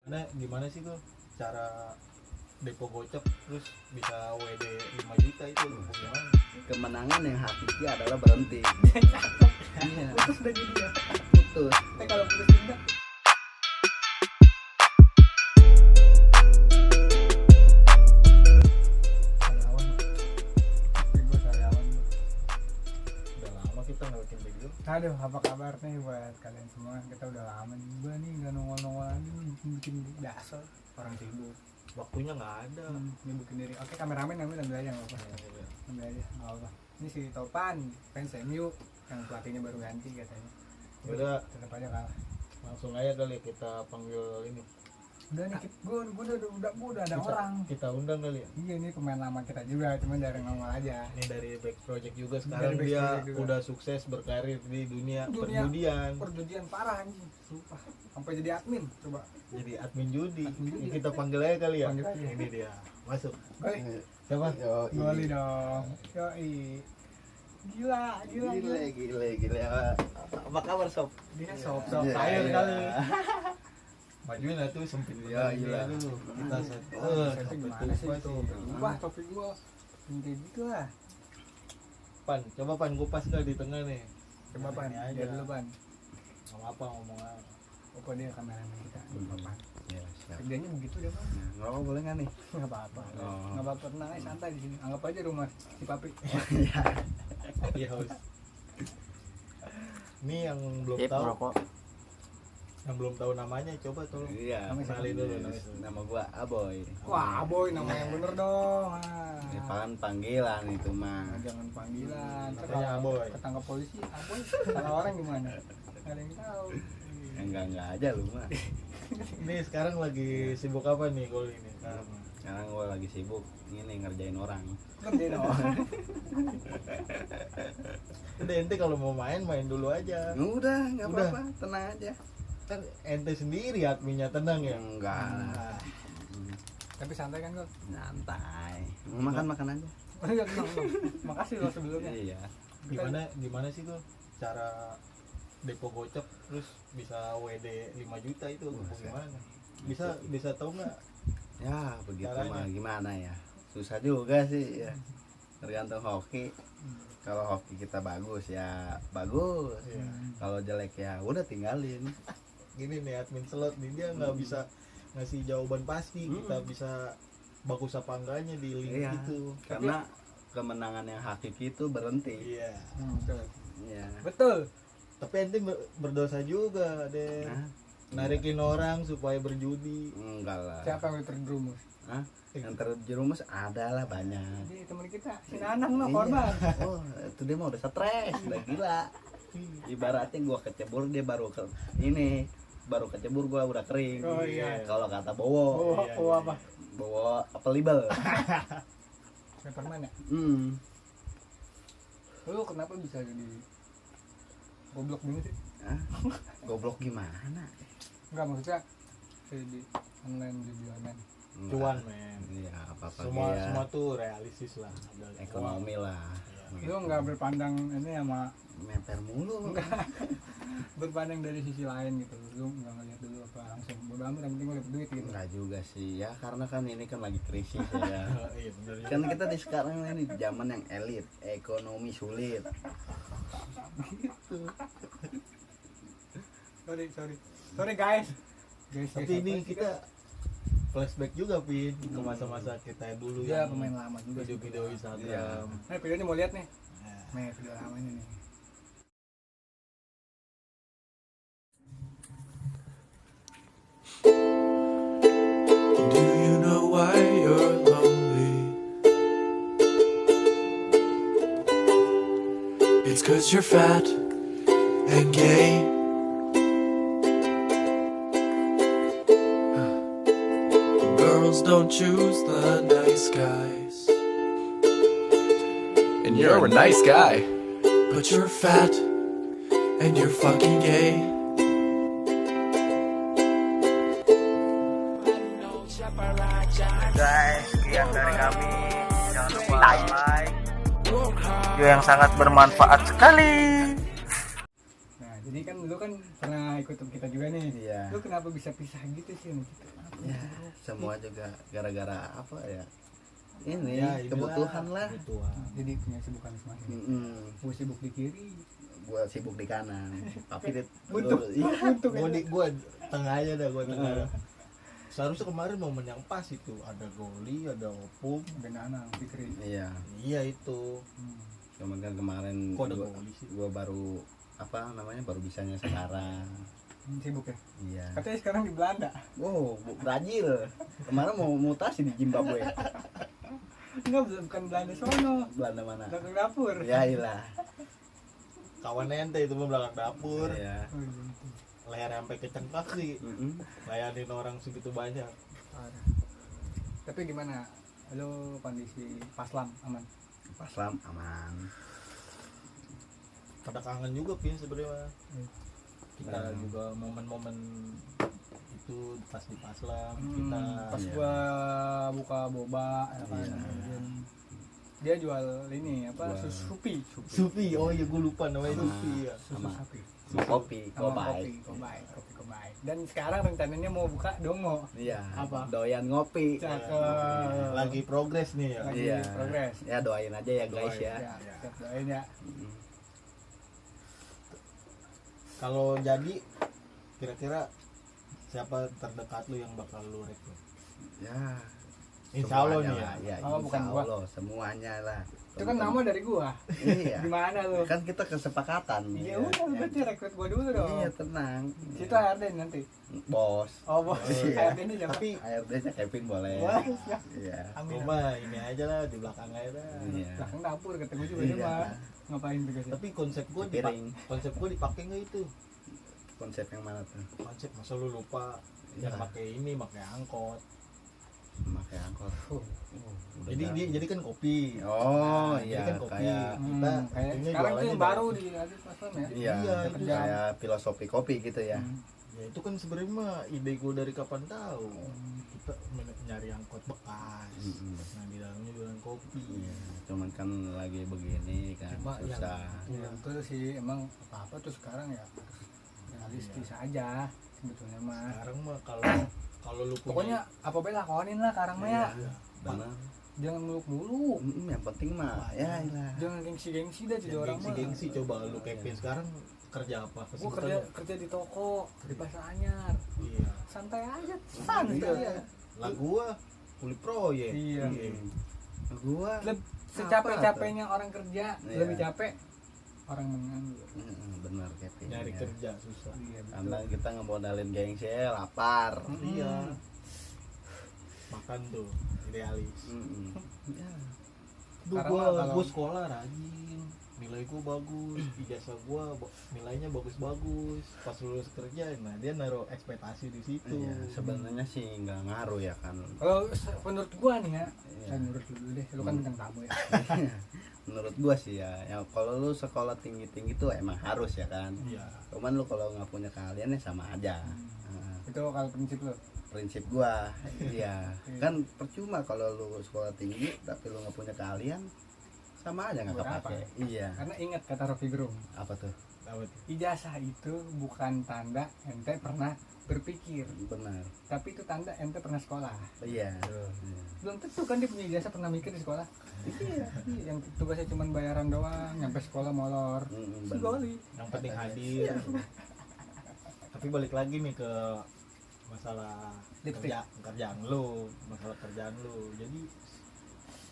Nah, gimana sih tuh cara depo gocap terus bisa WD 5 juta itu gimana? Kemenangan yang hakiki adalah berhenti. Iya, Putus udah jadi ya. putus. Kalau putus cinta karyawan. Tapi gue karyawan. Udah lama kita nggak bikin video. Aduh, apa kabar nih buat kalian semua? Kita udah lama juga nih nggak nongol-nongol lagi nih bikin dasar orang sibuk. Waktunya nggak ada. Nyibukin diri. Oke, kameramen ambil aja nggak apa-apa. Ambil aja nggak apa-apa. Ini si Topan fans MU yang pelatihnya baru ganti katanya. Udah Tetap aja kalah. langsung aja kali kita panggil ini. Udah nih, gue udah ada orang. Kita undang kali ya. Iya, ini pemain lama kita juga, cuman dari nongol aja. Ini dari Back Project juga sekarang Dari Back dia Project juga. udah sukses berkarir di dunia Dunia. perjudian. Perjudian parah anjing, sumpah. Sampai jadi admin, coba. Jadi admin judi. Admin judi. Ini kita panggil aja kali ya. Panggil aja. Ini dia. Masuk. Goli, Siapa? goli dong. Yoi. Gila. Gile. Apa kabar sob? Dia Iya. sop Iya, air iya. kali. Majuin lah tuh sempit Iya, banget iya. tuh. Kita set. Itu gimana sih itu? Wah, topik gua. Kayak gitu lah. Pan, coba Pan kupas kali di tengah nih. Coba Pan, Ini aja. dia dulu Pan. Nggak apa ngomong aja. Apa dia kameramen kita? Pan. Ya, siap. Kerjanya begitu deh Pan. Ngerokok boleh nggak nih? Nggak apa-apa. Oh. Nggak apa-apa, tenang aja, santai di sini. Anggap aja rumah si Papi. Iya harus. Ini yang belum tahu. Yang belum tahu namanya coba tolong. Iya. Nama siapa? Kenalin dulu namanya. Nama gua Aboy. Wah, boy, nama yang bener dong. Ini kan panggilan itu mah. Jangan panggilan. Ntar Namanya kalau Aboy. ketangkap polisi, Aboy. Salah orang gimana? Nggak ada yang tahu. Enggak aja lu mah. Ini sekarang lagi sibuk apa nih Gol ini sekarang? Sekarang gua lagi sibuk ini ngerjain orang. Kerjain orang. Udah ente kalau mau main dulu aja. Udah, nggak Udah. apa-apa, tenang aja. Kan ente sendiri adminnya tenang ya. Enggak. Nah, tapi santai kan, Gol? Santai. Mau makan aja. Oh iya, tenang. Makasih loh sebelumnya. Iya. Gimana sih Gol cara depo gocap terus bisa WD 5 juta itu gimana? Bisa tahu nggak? Ya, begitu Caranya. mah gimana ya? Susah juga sih ya. Tergantung hoki. Kalau hoki kita bagus ya bagus. Iya. Kalau jelek ya udah tinggalin. Gini nih admin slot nih dia nggak bisa ngasih jawaban pasti. Kita bisa bagus apa enggaknya di link Iya. itu. Karena kemenangan yang hakiki itu berhenti. Iya. Betul. Iya. Betul. Tapi ente berdosa juga deh. Nah, Narikin orang supaya berjudi. enggak lah. Siapa yang terjerumus? Hah? Yang terjerumus adalah banyak. Jadi teman kita, si Nanang no Iya. korban. Oh, itu dia mah udah stres, udah gila. Ibaratnya gua kecebur dia baru kecebur gua udah kering. Oh iya. Kalau kata Bowo, Oh, iya, oh iya. apa? Bowo apa libel? Superman ya? Lu kenapa bisa jadi goblok gini sih? Hah? Goblok gimana? Enggak, maksudnya di online judi online. Cuan men. Iya, apa-apa Semua ya. semua tuh realistis lah. Ada Ekonomi lah. Iya. Lu nggak berpandang ini sama Memper mulu. berpandang dari sisi lain gitu. Lu nggak ngeliat dulu apa langsung bodo amat, yang penting gua dapet duit gitu. Enggak juga sih ya, karena kan ini kan lagi krisis ya. Oh, iya benar juga. Kan kita di sekarang ini zaman yang elit, ekonomi sulit. Sorry guys. Tapi ini kita flashback juga Pin ke masa-masa kita dulu ya yang pemain lama juga. video-video Iya. Instagram. Nih videonya mau lihat nih. Nah, Nih video lamanya nih. Do you know why you're lonely? It's 'cause you're fat and gay. Girls don't choose the nice guys. And you're a nice guy, but you're fat and you're fucking gay. guys, sekian dari kami. Jangan lupa like. Video yang sangat bermanfaat sekali. Nah, jadi kan lu kan pernah ikut kita juga nih. Iya. Lu kenapa bisa pisah gitu sih sama kita? Ya, semua juga gara-gara apa ya? Ini Ya, inilah kebutuhan lah. kebutuhan. Jadi punya sibukan masing-masing. Gue sibuk di kiri, Gua sibuk di kanan. Tapi Buntuk. iya. Buntuk Gue aja. gue tengah aja dah, gue tengah dah. Seharusnya kemarin momen yang pas itu, ada goli, ada opung. Benana, Fikri. Iya. Iya itu. Cuman kan kemarin Kok ada goli sih? gua baru apa namanya baru bisanya sekarang. Sibuk ya. Iya. Katanya sekarang di Belanda. Wow, Brazil. Kemarin mau mutasi di Zimbabwe. Enggak, bukan Belanda sono. Belanda mana? Belakang dapur. Ya ilah. Kawan ente itu mah belakang dapur. Iya. Oh, gitu. Leher sampai ke cengkak sih. Layanin orang segitu banyak. Parah. Tapi gimana? Lo kondisi paslam aman? Paslam aman. Pada kangen juga Pin sebenarnya. Kita Nah. juga momen-momen itu pas di Paslam kita Pas Iya. gua buka boba ya kan. Iya. Kemudian dia jual ini apa? Jual. Susu Supi. Supi, oh iya gue lupa namanya Sama. Supi ya. Susu Sama. sapi. Kopi, Sama kopi. kopi Kobai. Dan sekarang rencananya mau buka Dongo. Iya. Apa? Doyan ngopi. Cakep. Lagi progres nih ya. Lagi Iya. progres. Ya doain aja ya guys Doain. ya. Ya, siap doain ya. Mm. Kalau jadi kira-kira siapa terdekat lu yang bakal lu rekrut? Ya. Insya Allah semuanya nih ya. lah. Ya, Oh, bukan insya gua. Allah semuanya lah. Itu kan nama dari gua. Iya. Gimana lu? Kan kita kesepakatan. Ya udah berarti rekrut gua dulu dong. Iya, tenang. Situ HRD nanti. Bos. Oh, bos. Iya. HRD ini siapa? Tapi ARD-nya Kevin boleh. Wah, siap. Iya. gue mah ini aja lah di belakang aja dah. Iya. Belakang dapur kata gua juga Iya. dia mah. Ngapain tugasnya? Tapi konsep gue Piring. konsep gue dipakai nggak itu? Konsep yang mana tuh? Konsep masa lu lupa Iya. yang pakai ini pakai angkot. Pakai angkot. Udah Jadi jarang. dia jadi kan kopi. Oh Nah, iya, jadi kan kopi. kayak Kita kayak ini sekarang tuh jualannya yang baru dari- di Aziz Paslam ya. iya, Iya, itu itu. kayak filosofi kopi gitu ya. Ya itu kan sebenarnya mah ide gue dari kapan tahu. Kita nyari angkot bekas. Mm-mm. Nah di dalamnya jualan kopi. Iya, cuman kan lagi begini kan Cuma yang- susah. Iya betul sih, emang apa tuh sekarang ya harus realistis aja sebetulnya mah. Sekarang mah kalau lu punya Pokoknya apa bela lakonin lah sekarang mah ya. Iya. Benar. Jangan muluk-muluk. Yang penting mah ya ilah. Jangan gengsi-gengsi dah jadi Yang orang mah. gengsi coba lu Kevin sekarang kerja apa? Gua Kesibukan kerja di toko, di pasar anyar. lu? Iya. Santai aja, santai. Iya. Lah gua kulit proyek. Iya. Gua Secapek-capeknya orang kerja, Iya. lebih capek orang menganggur. benar Kevin. Nyari ya. kerja susah. Iya, betul. Karena kita ngemodalin gengsi lapar. Iya. Makan tuh idealis. Ya. Duh, Sekarang gua, mah kalau- gua sekolah rajin, nilai gua bagus, ijazah gua nilainya bagus-bagus. Pas lulus kerja, nah dia naruh ekspektasi di situ. Iya, sebenarnya sih nggak ngaruh ya kan. Kalau menurut gua nih ya, Iya. saya menurut lu dulu deh, lu kan bintang tamu ya. Menurut gua sih ya, kalau lu sekolah tinggi-tinggi tuh emang harus ya kan. Iya. Cuman lu kalau nggak punya keahlian ya sama aja. Nah, Itu kalau prinsip lu. prinsip gua, iya. Kan percuma kalau lu sekolah tinggi tapi lu nggak punya keahlian, sama aja nggak Buat kepake. apa? Iya. Karena ingat kata Rocky Gerung, Apa tuh? Apa tuh? ijazah itu bukan tanda ente pernah berpikir, Benar. tapi itu tanda ente pernah sekolah. Iya. Belum tentu kan dia punya ijazah pernah mikir di sekolah. Iya, yang tugasnya cuma bayaran doang, nyampe sekolah molor. Benar. Sigoli. Yang penting hadir. Tapi balik lagi nih ke masalah Lipstick. kerjaan lu, masalah kerjaan lu. Jadi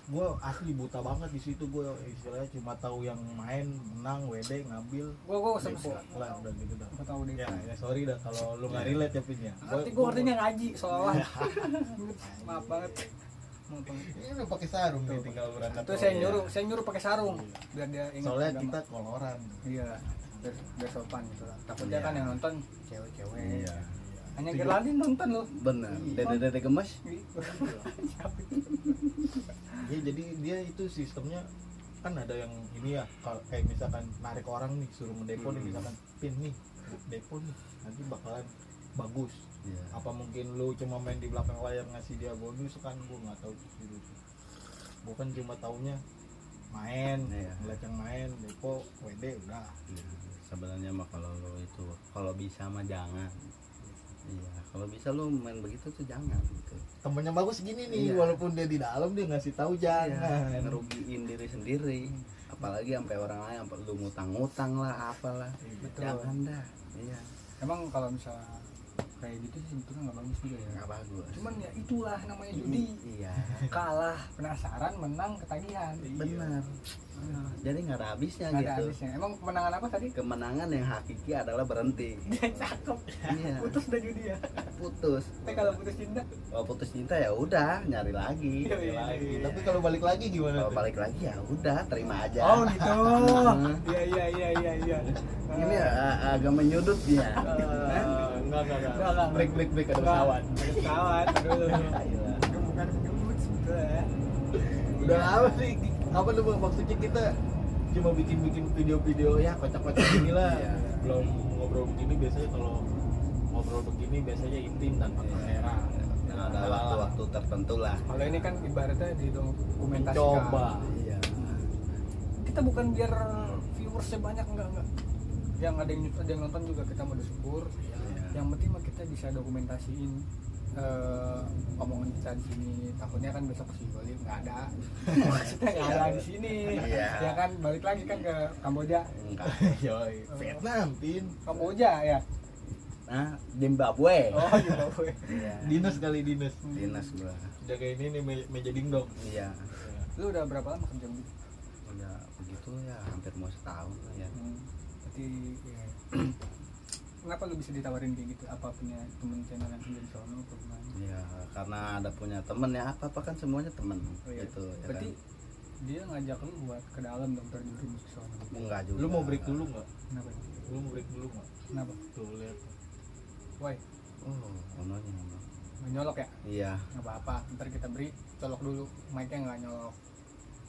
gua asli buta banget di situ. Gua istilahnya cuma tahu yang main, menang, WD, ngambil. Gua sempet. Lah udah gitu dah. Gua tahu deh. Ya, sorry dah kalau lu nggak relate ya Pin ya. Nanti gua artinya ngaji soalnya. Maaf banget. Maaf banget. Ini pakai sarung nih tinggal berangkat. Itu saya nyuruh pakai sarung biar dia ingat Soalnya agama. kita koloran. Iya, biar sopan gitu lah. Takutnya kan yang nonton cewek-cewek. Iya. Hanya Itu Geraldine nonton loh. Benar. Dede-dede gemes. Ya jadi dia itu sistemnya kan ada yang ini ya kayak misalkan narik orang nih suruh mendepo nih misalkan Pin nih depo nih nanti bakalan bagus. Iya. Apa mungkin lu cuma main di belakang layar ngasih dia bonus kan gua nggak tahu gitu. Gua kan cuma taunya main, Iya. ngeliat yang main depo WD udah. Sebenarnya mah kalau lu itu kalau bisa mah jangan. Iya, kalau bisa lu main begitu tuh jangan gitu. Temennya bagus gini nih, Iya. walaupun dia di dalam dia ngasih tahu jangan. Iya, ngerugiin diri sendiri. Apalagi sampai orang lain, sampai lu ngutang-ngutang lah, apalah. Betul. Jangan dah. Iya, Emang kalau misalnya kayak gitu sih sebetulnya nggak bagus juga ya. nggak bagus. Cuman ya itulah namanya judi. Iya, Kalah penasaran, menang ketagihan. benar. Jadi nggak ada habisnya Nggak ada gitu. habisnya. Emang kemenangan apa tadi? Kemenangan yang hakiki adalah berhenti. Cakep. Iya, Putus udah judi ya. putus. Tapi kalau putus cinta, Kalau putus cinta ya udah, nyari lagi. Iya, Lagi. iya. Tapi kalau balik lagi gimana? Kalau balik lagi ya udah, terima aja. oh gitu. Hmm. Iya. Ini agak menyudut dia. Enggak. Break ada pesawat. Ada pesawat. Aduh. Iya. Bukan menyebut sebetulnya. Udah lama sih. Apa tuh Bang? Maksudnya kita cuma bikin video-video ya kocak-kocak inilah. Iya. Belum ngobrol begini biasanya kalau ngobrol begini biasanya intim tanpa kamera. Nah, ada waktu-waktu tertentu lah. Kalau ini kan ibaratnya didokumentasikan. Coba. Iya. Kita bukan biar viewersnya banyak enggak. Yang ada yang nonton juga kita mau bersyukur. Iya. Yang penting mah kita bisa dokumentasiin omongan kita di sini. Takutnya kan besok si Bali nggak ada. Maksudnya nggak ada di sini. Iya. Ya kan balik lagi kan ke Kamboja. Enggak. Yoi. Vietnam, Pin. Kamboja ya. Nah, Zimbabwe. Oh Zimbabwe. Iya. Dinas kali dinas. Dinas gua. Udah kayak ini nih meja dingdong. Iya. Lu udah berapa lama kerja begitu? Udah begitu ya, hampir mau setahun lah ya. Berarti ya. Kenapa lu bisa ditawarin kayak gitu? Apa punya temen channel yang kerja di sono atau gimana? Iya, karena ada punya temen ya, apa kan semuanya temen iya. gitu ya. Berarti Kan? dia ngajak lu buat ke dalam dong terjun musik sono. Enggak juga. Lu mau break dulu nggak? Kenapa? Lu mau break dulu nggak? Kenapa? Tuh lihat. Woi, Oh, ononya ono. nggak nyolok ya? Iya. Nggak apa-apa, ntar kita beri colok dulu, mic-nya nggak nyolok,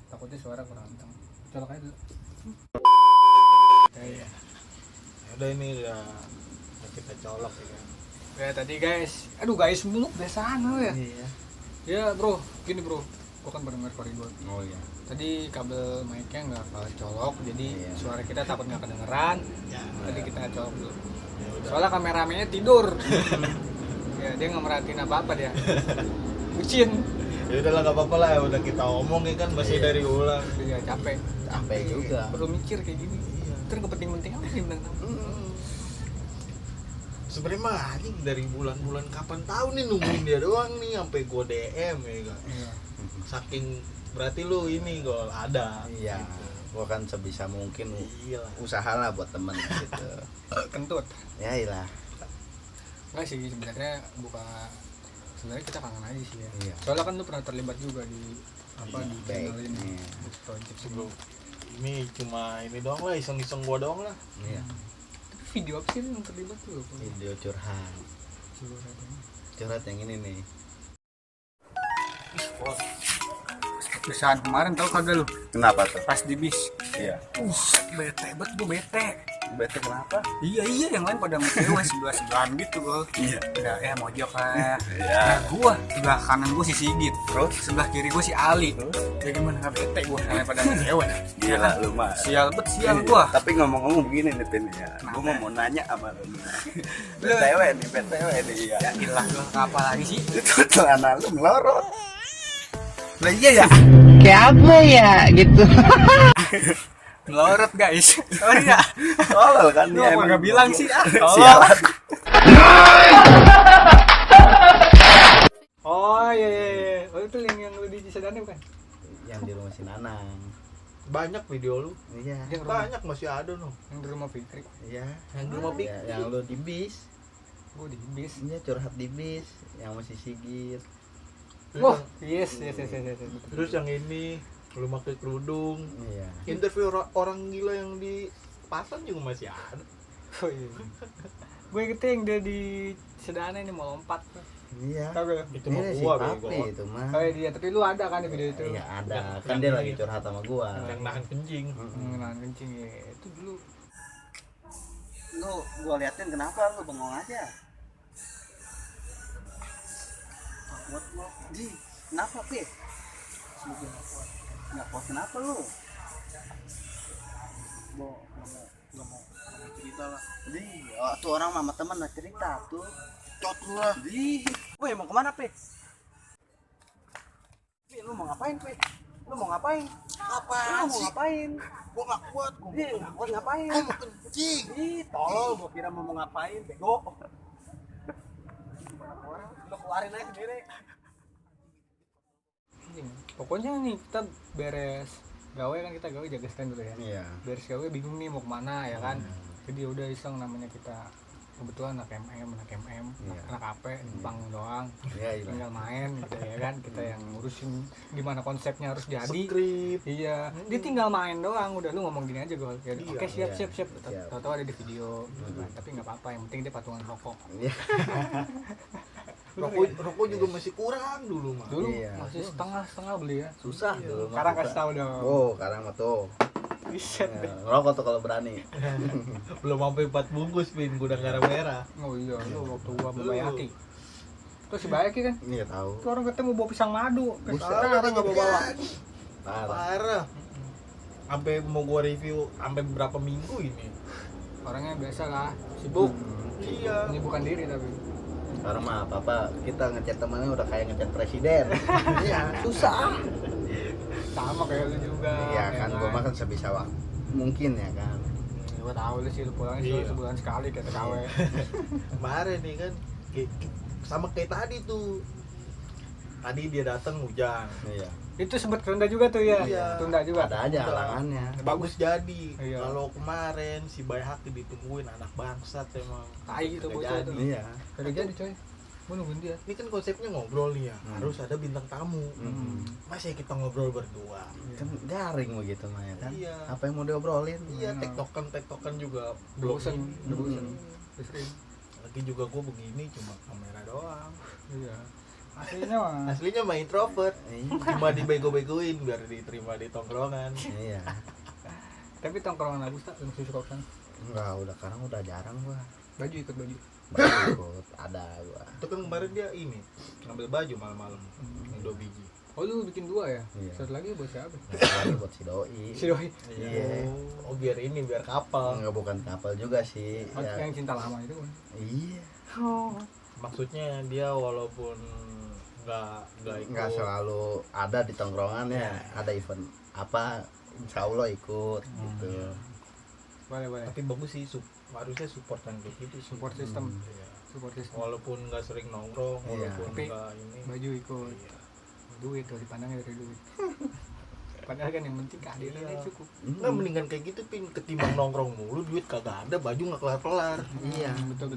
takutnya suara kurang kencang, colok aja dulu. Iya. Udah ini udah kita colok ya kan. Ya tadi guys, aduh guys mulu biasaan lu ya. Iya. Ya bro, gini bro, gua kan bener koridor. Oh iya. Tadi kabel mic-nya nggak colok, jadi Iya. suara kita takut nggak kedengeran. Ya. Tadi kita colok dulu. Ya udah. Soalnya kameramennya tidur. Ya dia nggak merhatiin apa-apa dia. Bucin. Ya udahlah nggak apa-apa lah, udah kita omong ya kan masih dari ulang. Dia capek. Capek juga. Perlu mikir kayak gini. Terus kepenting-penting apa sih bintang tamu? Sebenarnya mah anjing dari bulan-bulan kapan tahu nih nungguin dia doang nih sampai gua DM ya kan. Iya. Saking berarti lu ini gol ada. Iya. Gua kan sebisa mungkin Iya lah. usahalah buat temen gitu. Kentut. Ya iyalah. Enggak sih sebenarnya sebenarnya kita kangen aja sih ya. Iya. Soalnya kan lu pernah terlibat juga di apa di channel Baik. ini, Iya. di project Bro, ini cuma ini doang lah, iseng-iseng gua doang lah. Iya. Tapi video apa sih lu yang terlibat tuh? Video curhat. Curhat yang ini nih. Perusahaan kemarin tau kagak lu? Kenapa tuh? Pas di bis. Iya. Bete banget gua bete. Bete kenapa? Iya yang lain pada ngewe sebelah-sebelahan gitu gua. Iya. Udah mojok lah. Iya. Nah, gua sebelah kanan gua si Sigit. Terus? Sebelah kiri gua si Ali. Terus? Ya gimana nggak bete gua namanya pada cewek. Gila lu mah. Sial bet sial Iya, gua. Tapi ngomong-ngomong begini nih Pin ya. Kenapa? Gua mau nanya sama lu. BTW nih, BTW nih ya. Ya ilah gua apa lagi sih? Itu celana lu melorot. Lah iya ya. Kayak apa ya gitu. Melorot guys. Sorry ya. Tolol kan Lu dia apa emang. nggak bilang sih? Tolong. Sialan. Oh iya. Oh itu yang lu di Cisadane bukan? Yang di rumah si Nanang. Banyak video lu. Iya. Yang rumah, Banyak masih ada noh. yang di rumah Fikri. Iya. Yang di rumah Pik. Ya, yang lu di bis. Gua di bis. Iya, curhat di bis. Yang masih Sigit. Wah, yes. Terus yang ini lu pakai kerudung. Iya. Interview orang gila yang di pasar juga masih ada. Oh iya. Gue ingetnya yang dia di Cisadane ini mau lompat. Iya. Tahu gak? Itu mah Ini si gua Papi bego. itu mah. Oh iya dia, tapi lu ada kan di video itu? Iya ada. Yang- Kan dia yang lagi ini. curhat sama gua. Yang nahan kencing. Mengenal kencing ya. Itu dulu. Lu gua liatin kenapa lu bengong aja? Buat lu. Di, kenapa, Pi? Enggak kuat kenapa lu? Gua enggak mau cerita lah. Di, oh, tuh orang mama teman lah cerita tuh. bacot lu lah. Ih, weh mau kemana Pe? Pi, lu mau ngapain Pe? Lu mau ngapain? Apaan Lu mau sih? ngapain? Gua nggak kuat. Ih, gua ngapain? Gua mau kencing. Ih, tolol, gua kira mau ngapain, bego. Lu keluarin aja sendiri. Pokoknya nih kita beres gawe kan, kita gawe jaga stand dulu ya. Iya. Beres gawe bingung nih mau kemana ya kan. Jadi udah iseng, namanya kita kebetulan anak MM, Iya. anak AP, numpang doang. Iya, iya. Tinggal main gitu ya kan. Kita yang ngurusin gimana konsepnya harus jadi. Skrip. Iya, dia tinggal main doang. Udah lu ngomong gini aja gue. Iya, Oke, siap. iya. Siap. Tahu-tahu ada di video. Nah, tapi nggak apa-apa, yang penting dia patungan rokok. Iya. Rokok juga masih kurang dulu mah. Dulu Iya. masih setengah beli ya. Susah dulu. Sekarang kasih tahu dong. Oh, sekarang mah tuh. Riset. Ya, ngerokok tuh kalau berani. Belum sampai 4 bungkus pin gudang garam merah. Oh iya, lu waktu gua sama Bayaki. Terus si Bayaki kan, Iya tahu. tuh orang ketemu bawa pisang madu. Buset. Sekarang nggak bawa. Parah. Parah. Sampai mau gua review sampai beberapa minggu ini. Orangnya biasa lah, sibuk. Iya. Menyibukkan diri tapi. Sekarang mah apa ngechat temennya udah kayak ngechat presiden. Iya, susah. Sama kayak lu juga. Iya ya kan, gua makan sebisa waktu mungkin ya kan. Gua tahu lu sih, lu pulang Iya. sebulan sekali kayak TKW. Kemarin nih kan sama kayak tadi tuh. Tadi dia datang hujan. Iya. Itu sempat tunda juga tuh ya. Iya. Tunda juga. Ada aja halangannya. Bagus jadi. Iya. Kalau kemarin si Bayhaki ditungguin anak bangsat emang. Tai itu Nggak bocah jadi. tuh. Iya. Kagak jadi coy. Gua nungguin dia. Ini kan konsepnya ngobrol nih ya. Harus ada bintang tamu. Hmm. Masa kita ngobrol berdua. Kan garing begitu mah ya kan. Iya. Apa yang mau diobrolin? Iya, tektokan juga Bosen, ini. bosen. Hmm. Sering. Lagi juga gue begini cuma kamera doang. Iya. Aslinya mah. Aslinya mah introvert. Iya. Cuma dibego-begoin biar diterima di tongkrongan. Iya. Tapi tongkrongan Agus tak yang suka kan. Enggak, udah sekarang udah jarang gua. Baju ikut baju. Ikut ada gua. Itu kan kemarin dia ini ngambil baju malam-malam. Yang 2 biji. Oh lu bikin 2 ya? Iya. Satu lagi buat siapa? Lagi buat si doi. Si Doi. Iya. Oh, biar ini biar kapal. Enggak, bukan kapal juga sih. Oh, Ya. yang cinta lama itu kan. Iya. Maksudnya dia walaupun nggak ikut. Enggak selalu ada di tongkrongan ya. Ada event apa insya Allah ikut gitu. Boleh. Tapi bagus sih, harusnya support yang kayak gitu. Support system. Iya. Support system. Walaupun nggak sering nongkrong, Iya. walaupun Tapi nggak ini. Baju ikut. Iya. Duit tuh dipandangnya dari duit. Padahal kan yang penting kehadirannya Iya. cukup. Nggak mendingan kayak gitu pin ketimbang nongkrong mulu duit kagak ada baju nggak kelar-kelar. Iya. Betul.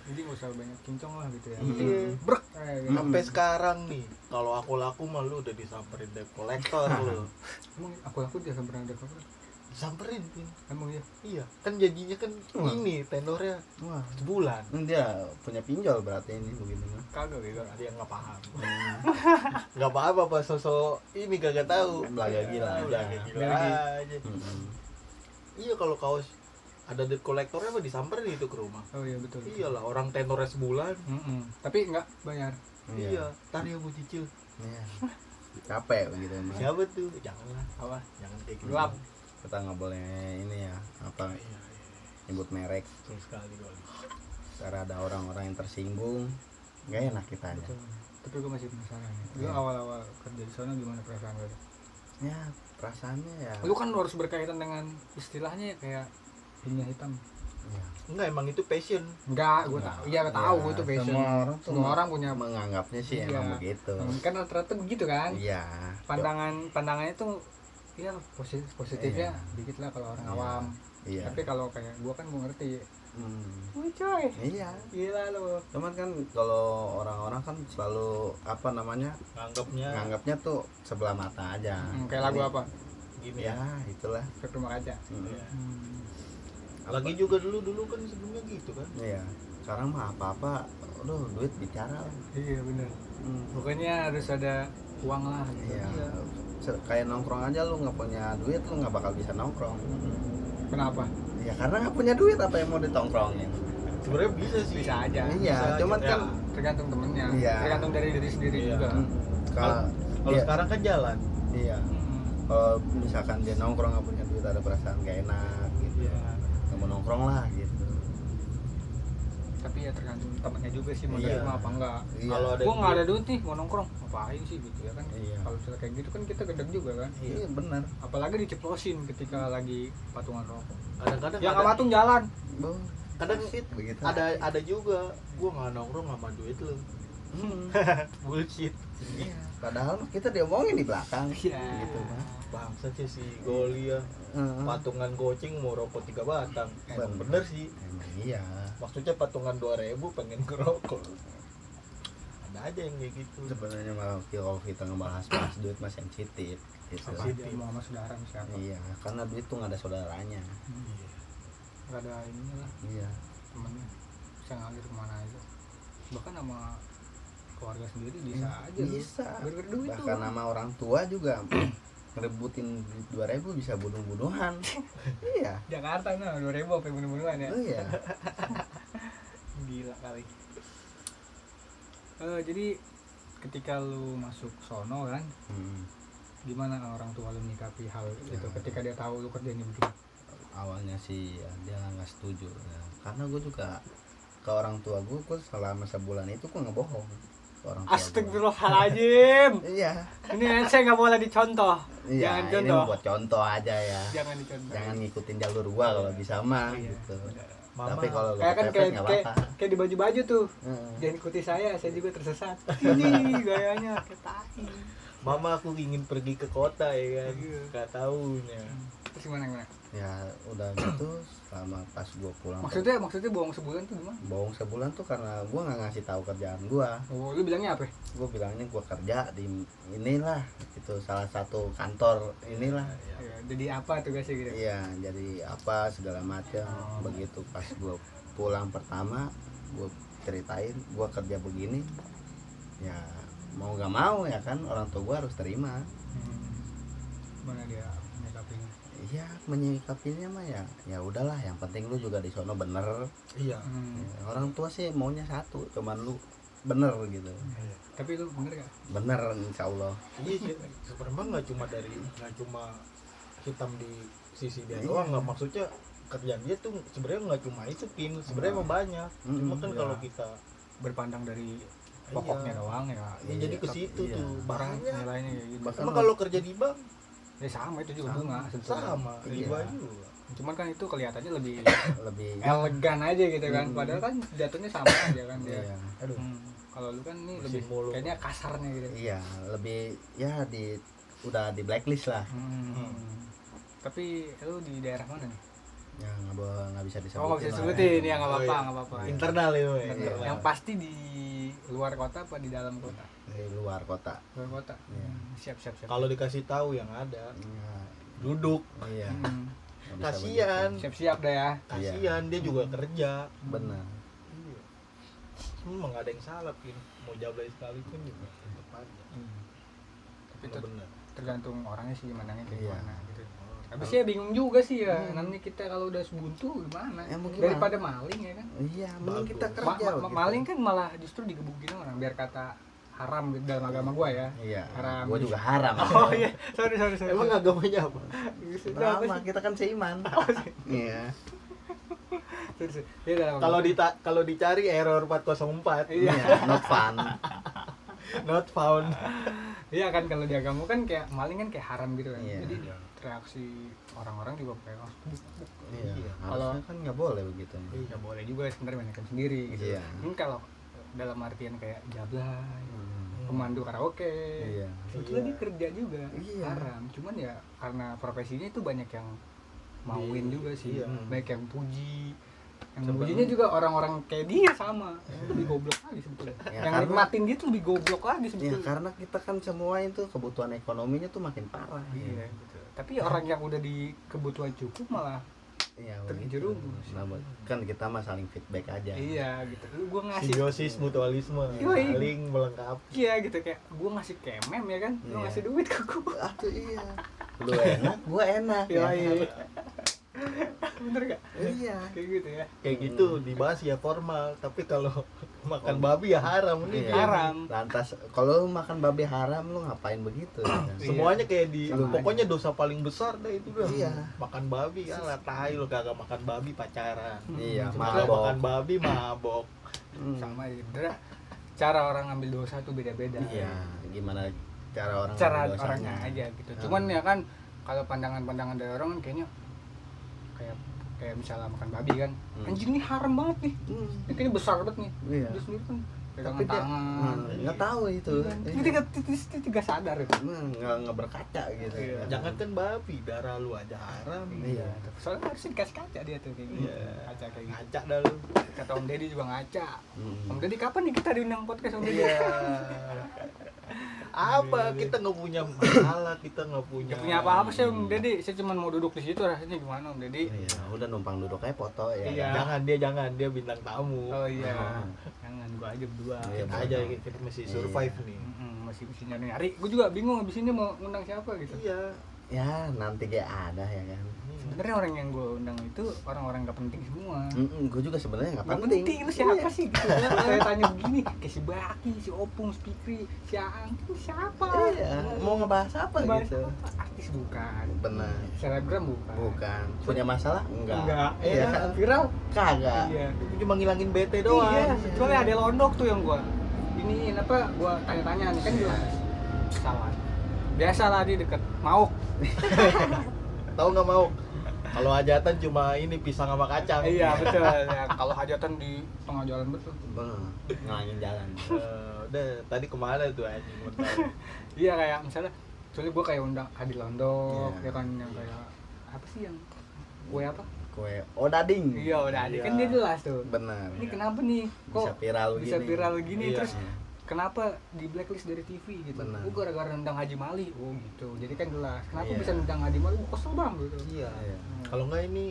Jadi nggak usah banyak kincong lah gitu ya. Iya. Brek. Gitu. Sampai sekarang nih kalau aku laku mah lu udah disamperin debt collector lu. Emang aku dia akan pernah ada apa? Disamperin pin. Emang ya? Iya, kan janjinya kan ini tenornya Wah, sebulan. dia punya pinjol berarti ini begini mah. Kagak gitu. Dia nggak paham. Nggak apa-apa pas sosok ini kagak tahu. Belaga gila. Belaga gila Belaga. aja. Mm-mm. Iya kalau kaos ada debt collectornya mah disamperin itu ke rumah. Oh iya betul. Iyalah orang tenornya sebulan. Tapi enggak bayar. Iya, tar ya bu cicil. Iya. Capek begitu emang. Siapa tuh? Janganlah, Apa? jangan kayak gitu. Gelap. Kita nggak boleh ini ya apa Iya, nyebut merek betul sekali kali. karena ada orang-orang yang tersinggung nggak enak kita aja. Betul. Tapi gue masih penasaran. Lu Iya. awal-awal kerja di sana gimana perasaan lu? Ya perasaannya ya. Lu kan harus berkaitan dengan istilahnya kayak dunia hitam. Ya. Enggak, emang itu passion. Enggak, gue tahu. Iya, tahu gue itu passion. Semua orang punya menganggapnya sih Iya. emang begitu. kan rata-rata begitu kan. Iya. Pandangannya tuh ya positifnya Iya. dikit lah kalau orang Iya. awam. Iya. Tapi kalau kayak gua kan gua ngerti. Hmm. Coy. Iya. Gila lu. Cuman kan kalau orang-orang kan selalu apa namanya nganggapnya tuh sebelah mata aja. Kayak lagu apa? Gini Ya itulah. Efek rumah kaca. Hmm. Iya. Lagi juga dulu kan sebelumnya gitu kan. Iya. Sekarang mah apa-apa, aduh duit bicara lah. Iya benar. Hmm. Pokoknya harus ada uang lah. Gitu. Iya. Kayak nongkrong aja lu nggak punya duit lu nggak bakal bisa nongkrong. Kenapa? Ya karena nggak punya duit apa yang mau ditongkrongin. Sebenarnya bisa sih. Bisa aja. Iya. Bisa Cuman aja. kan Tergantung temennya. Iya. Tergantung dari diri sendiri Iya. juga. kalau Kalau iya, sekarang kan jalan. iya. Kalau misalkan dia nongkrong nggak punya duit ada perasaan gak enak gitu. Iya. Nggak mau nongkrong lah gitu. Tapi ya tergantung temannya juga sih mau Iya. nerima apa enggak. Iya. Kalau ada Gua yang nggak ada duit nih mau nongkrong ngapain sih gitu ya kan. Iya. Kalau misalnya kayak gitu kan kita gedeg juga kan. Iya benar. Apalagi diceplosin ketika lagi patungan rokok. kadang-kadang Yang ada, nggak patung jalan. kadang Shit, begitu. ada juga gua nggak nongkrong sama duit lu. Bullshit. Iya. Padahal kita diomongin di belakang. Iya. Gitu mah. Bangsat sih si Goli ya. Heeh. Patungan goceng mau rokok 3 batang. Emang bener sih. Emang iya. Maksudnya patungan 2.000 pengen ngerokok. Ada aja yang kayak gitu. Sebenarnya kalau kita ngebahas duit mah sensitif gitu. Apa dia mau sama saudara misalnya. Iya, karena duit tuh nggak ada saudaranya. Nggak ada ininya lah Iya. temennya bisa ngalir kemana aja. Bahkan sama keluarga sendiri bisa aja. Bisa. Gara-gara duit tuh. Bahkan sama orang tua juga ngerebutin duit 2.000 bisa bunuh-bunuhan. Iya. Jakarta nah 2.000 apa bunuh-bunuhan ya. Oh iya. Gila kali. Jadi ketika lu masuk sono kan, gimana orang tua lu menyikapi hal itu ketika dia tahu lu kerjanya begini? Awalnya sih ya, dia nggak setuju ya. Karena gue juga ke orang tua gue selama sebulan itu gue ngebohong ke orang tua gua. Astagfirullahaladzim. Iya. Ini saya nggak boleh dicontoh. Iya, Jangan ini contoh. buat contoh aja ya. Jangan dicontoh. Jangan ngikutin jalur gua kalau bisa mah Iya. gitu. Mama, Tapi kalau lu Kayak kan kepepet kayak, nggak kayak, apa-apa. kayak di baju-baju tuh. Heeh. Jangan ikuti saya juga tersesat. Ini gayanya kayak tai. mama aku ingin pergi ke kota ya kan. Iya. Gak tahunya. Terus gimana? Ya udah gitu selama pas gua pulang. Maksudnya bohong sebulan tuh gimana? Bohong sebulan tuh karena gua nggak ngasih tahu kerjaan gua. Oh, lu bilangnya apa? Gua bilangnya gua kerja di inilah itu salah satu kantor inilah. Ya, jadi apa tuh guys gitu? Iya, jadi apa segala macam. Begitu pas gua pulang pertama, gua ceritain gua kerja begini. Ya mau nggak mau ya kan orang tua gua harus terima. Gimana dia menyikapinya? Iya, menyikapinya mah ya udahlah, yang penting lu juga di sono bener. Iya. Ya, orang tua sih maunya satu, cuman lu bener gitu. Tapi lu bener gak? Bener insya Allah. Iya, sebenarnya nggak cuma hitam di sisi dia Iya. doang, nggak maksudnya kerjaan dia tuh sebenarnya nggak cuma itu pin, sebenarnya emang banyak. Cuma kan Iya. kalau kita Berpandang dari pokoknya doang ya. ya jadi ke situ Iya. tuh Barang banyak. nilainya kayak gitu. Bahkan Emang kalau kerja di bank Ya sama itu juga bunga sebetulnya. sama Iya. riba juga. Cuman kan itu kelihatannya lebih lebih elegan aja gitu kan. Padahal kan jatuhnya sama aja kan dia. iya, Aduh, Kalau lu kan nih Bersihin lebih mulu. kayaknya kasarnya gitu. iya, lebih ya udah di blacklist lah. Tapi lu di daerah mana nih? Ya nggak bisa disebutin. Oh nggak bisa lah. sebutin ya nggak Oh, apa-apa iya. nggak apa-apa. internal ya, Iya. internal. Yang pasti di luar kota apa di dalam kota? Di luar kota. Luar kota. Iya. Siap. Kalau dikasih tahu yang ada Iya. duduk, Iya. Hmm. Nggak bisa kasihan, Siap-siap dah ya. kasihan dia juga kerja. begitu. Benar. Iya. Emang nggak ada yang salah pin, mau jablay sekalipun juga tetap aja. Tapi Emang bener. tergantung orangnya sih mandangnya kayak Iya. gimana gitu. Tapi sih ya bingung juga sih ya, namanya kita kalau udah buntu gimana? Ya, mau gimana? Daripada maling ya kan. Iya, mending kita Bagus. kerja. begitu. Maling kan malah justru digebukin orang biar kata haram gitu dalam agama gua ya. Iya. Haram. Gua juga haram. Oh iya, sorry. Emang agamanya apa? Sama, kita kan seiman. Iya. Sorry. Ya, dalam agama. Kalau dicari error 404. Iya. Not fun. Not found. Iya kan kalau di agama kan kayak maling kan kayak haram gitu kan. Iya. Jadi reaksi orang-orang juga kayak Iya. Kalau- Harusnya kan nggak boleh begitu. ya boleh juga sebenarnya manekan sendiri gitu. Iya. Ini kalau dalam artian kayak jablay, Hmm. pemandu karaoke. Iya. Sebetulnya Iya. dia kerja juga Iya. haram. Cuman ya karena profesinya itu banyak yang mauin juga sih. Iya. Banyak yang puji. Yang Sebenarnya- pujinya juga orang-orang kayak dia sama. Lebih goblok lagi sebetulnya. Ya, yang karena- nikmatin dia tuh lebih goblok lagi Ya sebetulnya. karena kita kan semua itu kebutuhan ekonominya tuh makin parah. Iya, betul. Tapi orang yang udah di kebutuhan cukup malah Iya. terjerumus. Nah, kan kita mah saling feedback aja. iya gitu. Gue ngasih Simbiosis mutualisme, Yoi. saling melengkapi. iya gitu kayak gue ngasih kemem ya kan. Lu Iya. ngasih duit ke gue. Aduh iya. Lu enak, gua enak. Iya, ya. iya. Bener gak? Iya. Kayak gitu ya. Kayak gitu dibahas ya formal, tapi kalau Makan babi ya haram nih. Iya. Haram. Lantas kalau lu makan babi haram lu ngapain begitu ya kan? Semuanya kayak di Sama pokoknya dosa paling besar dah itu dah. Iya. Makan babi ya lah tai lu kagak makan babi pacaran. Iya, Kalau mabok. makan babi mabok. Sama aja. Cara orang ngambil dosa tuh beda-beda. Iya, gimana cara orang Cara ngambil dosanya. orangnya aja gitu. Cuman ya kan kalau pandangan-pandangan dari orang kan kayaknya kayak misalnya makan babi kan. Anjing ini haram banget nih. Ini kayaknya besar banget nih. Iya. Dia sendiri kan pegangan Tapi dia tangan. nggak tahu itu. Dia tidak sadar itu. Nggak berkaca gitu. Iya. Jangan kan babi, darah lu aja haram. Iya. Soalnya harus dikasih kaca dia tuh kayak gitu. Iya. Kaca kayak gitu. Ngacak dah lu. Kata Om Deddy juga ngaca. Hmm. Om Deddy kapan nih kita diundang podcast Om Deddy? Iya. Apa kita nggak punya masalah, kita nggak punya. Gak punya apa-apa sih Om Deddy. Saya cuma mau duduk di situ rasanya gimana Om Deddy? Iya, udah numpang duduk aja foto ya. Iya. Jangan dia bintang tamu. Oh iya. Hmm. Jangan gua aja berdua. Iya, Kita aja kita masih survive nih. Masih nyari. Gue juga bingung abis ini mau ngundang siapa gitu. Iya. Ya, nanti kayak ada ya kan. Sebenarnya orang yang gue undang itu orang-orang gak penting semua. Gue juga sebenarnya nggak Gak penting. penting, lu siapa sih gitu. Saya tanya begini, kayak si Baki, si Opung, si Pikri, si Aang, itu siapa? Iya, mau ngebahas apa Bahas gitu? apa? Artis bukan. Benar. Selebgram bukan. Bukan. Punya masalah? Enggak. Iya Iya kan? kan? Viral? Kagak. Iya. Itu cuma ngilangin bete doang. Iya, kecuali ada londok tuh yang gua ini apa gua tanya-tanya nih kan gua salah. Biasalah dia deket Mauk. Tahu nggak mau? Kalau hajatan cuma ini pisang sama kacang. Iya betul. Ya, kalau hajatan di tengah jalan betul. Bener. Ngalangin jalan. Udah tadi kemana tuh anjing? Iya kayak misalnya, soalnya gua kayak undang Hadi Londok, Iya. ya kan yang kayak apa sih yang kue apa? Kue odading. Iya udah ada Iya. kan dia jelas tuh. Benar. Ini kenapa nih? Kok Bisa viral bisa gini. viral gini Iya. terus kenapa di blacklist dari TV gitu? Benar. Gue gara-gara nendang Haji Mali, oh gitu. Jadi kan jelas. Kenapa Iya. bisa nendang Haji Mali? Gue kesel bang gitu. Iya. Iya. Kalau nggak ini